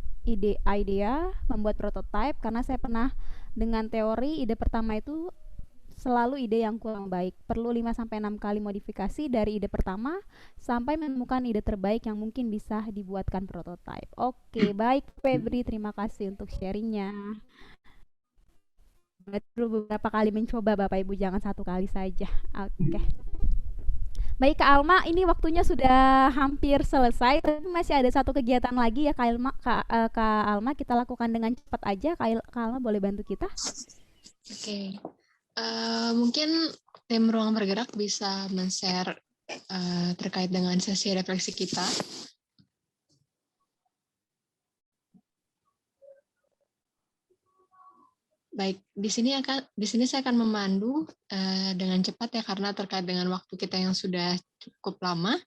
idea membuat prototipe, karena saya pernah dengan teori ide pertama itu selalu ide yang kurang baik, perlu 5-6 kali modifikasi dari ide pertama sampai menemukan ide terbaik yang mungkin bisa dibuatkan prototipe. Oke, baik Febri, terima kasih untuk sharingnya. Perlu beberapa kali mencoba Bapak Ibu, jangan 1 kali saja. Oke. Baik Kak Alma, ini waktunya sudah hampir selesai, tapi masih ada 1 kegiatan lagi ya Kak Alma, kita lakukan dengan cepat aja. Kak Alma boleh bantu kita? Oke. Mungkin tim Ruang Bergerak bisa men-share terkait dengan sesi refleksi kita. Baik, di sini saya akan memandu dengan cepat ya karena terkait dengan waktu kita yang sudah cukup lama.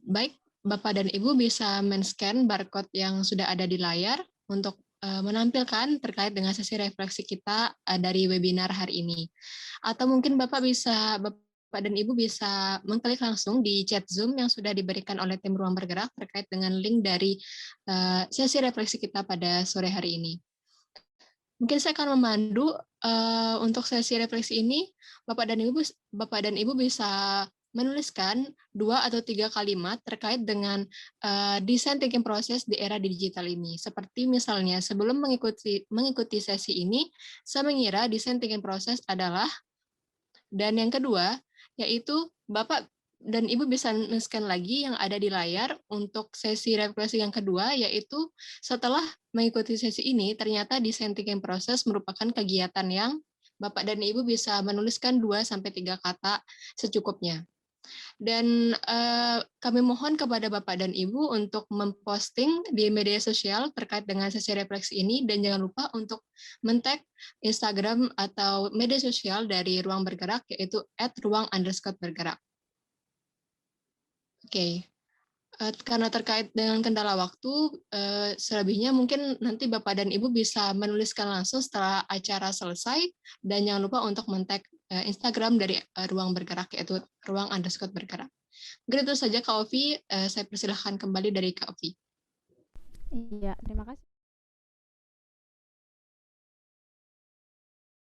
Baik, Bapak dan Ibu bisa men-scan barcode yang sudah ada di layar untuk menampilkan terkait dengan sesi refleksi kita dari webinar hari ini. Atau mungkin Bapak bisa Bapak dan Ibu bisa mengklik langsung di chat Zoom yang sudah diberikan oleh tim Ruang Bergerak terkait dengan link dari sesi refleksi kita pada sore hari ini. Mungkin saya akan memandu untuk sesi refleksi ini. Bapak dan Ibu bisa menuliskan 2 atau 3 kalimat terkait dengan desain thinking proses di era digital ini. Seperti misalnya, sebelum mengikuti sesi ini, saya mengira desain thinking proses adalah, dan yang kedua, yaitu Bapak dan Ibu bisa men-scan lagi yang ada di layar untuk sesi refleksi yang kedua, yaitu setelah mengikuti sesi ini, ternyata desain thinking proses merupakan kegiatan yang Bapak dan Ibu bisa menuliskan 2-3 kata secukupnya. Dan kami mohon kepada Bapak dan Ibu untuk memposting di media sosial terkait dengan sesi refleksi ini, dan jangan lupa untuk men-tag Instagram atau media sosial dari Ruang Bergerak, yaitu @ruang_bergerak. Oke. Karena terkait dengan kendala waktu, selebihnya mungkin nanti Bapak dan Ibu bisa menuliskan langsung setelah acara selesai, dan jangan lupa untuk men-tag Instagram dari Ruang Bergerak, yaitu ruang_bergerak. Mungkin itu saja Kak Ovi, saya persilahkan kembali dari Kak Ovi. Iya, terima kasih.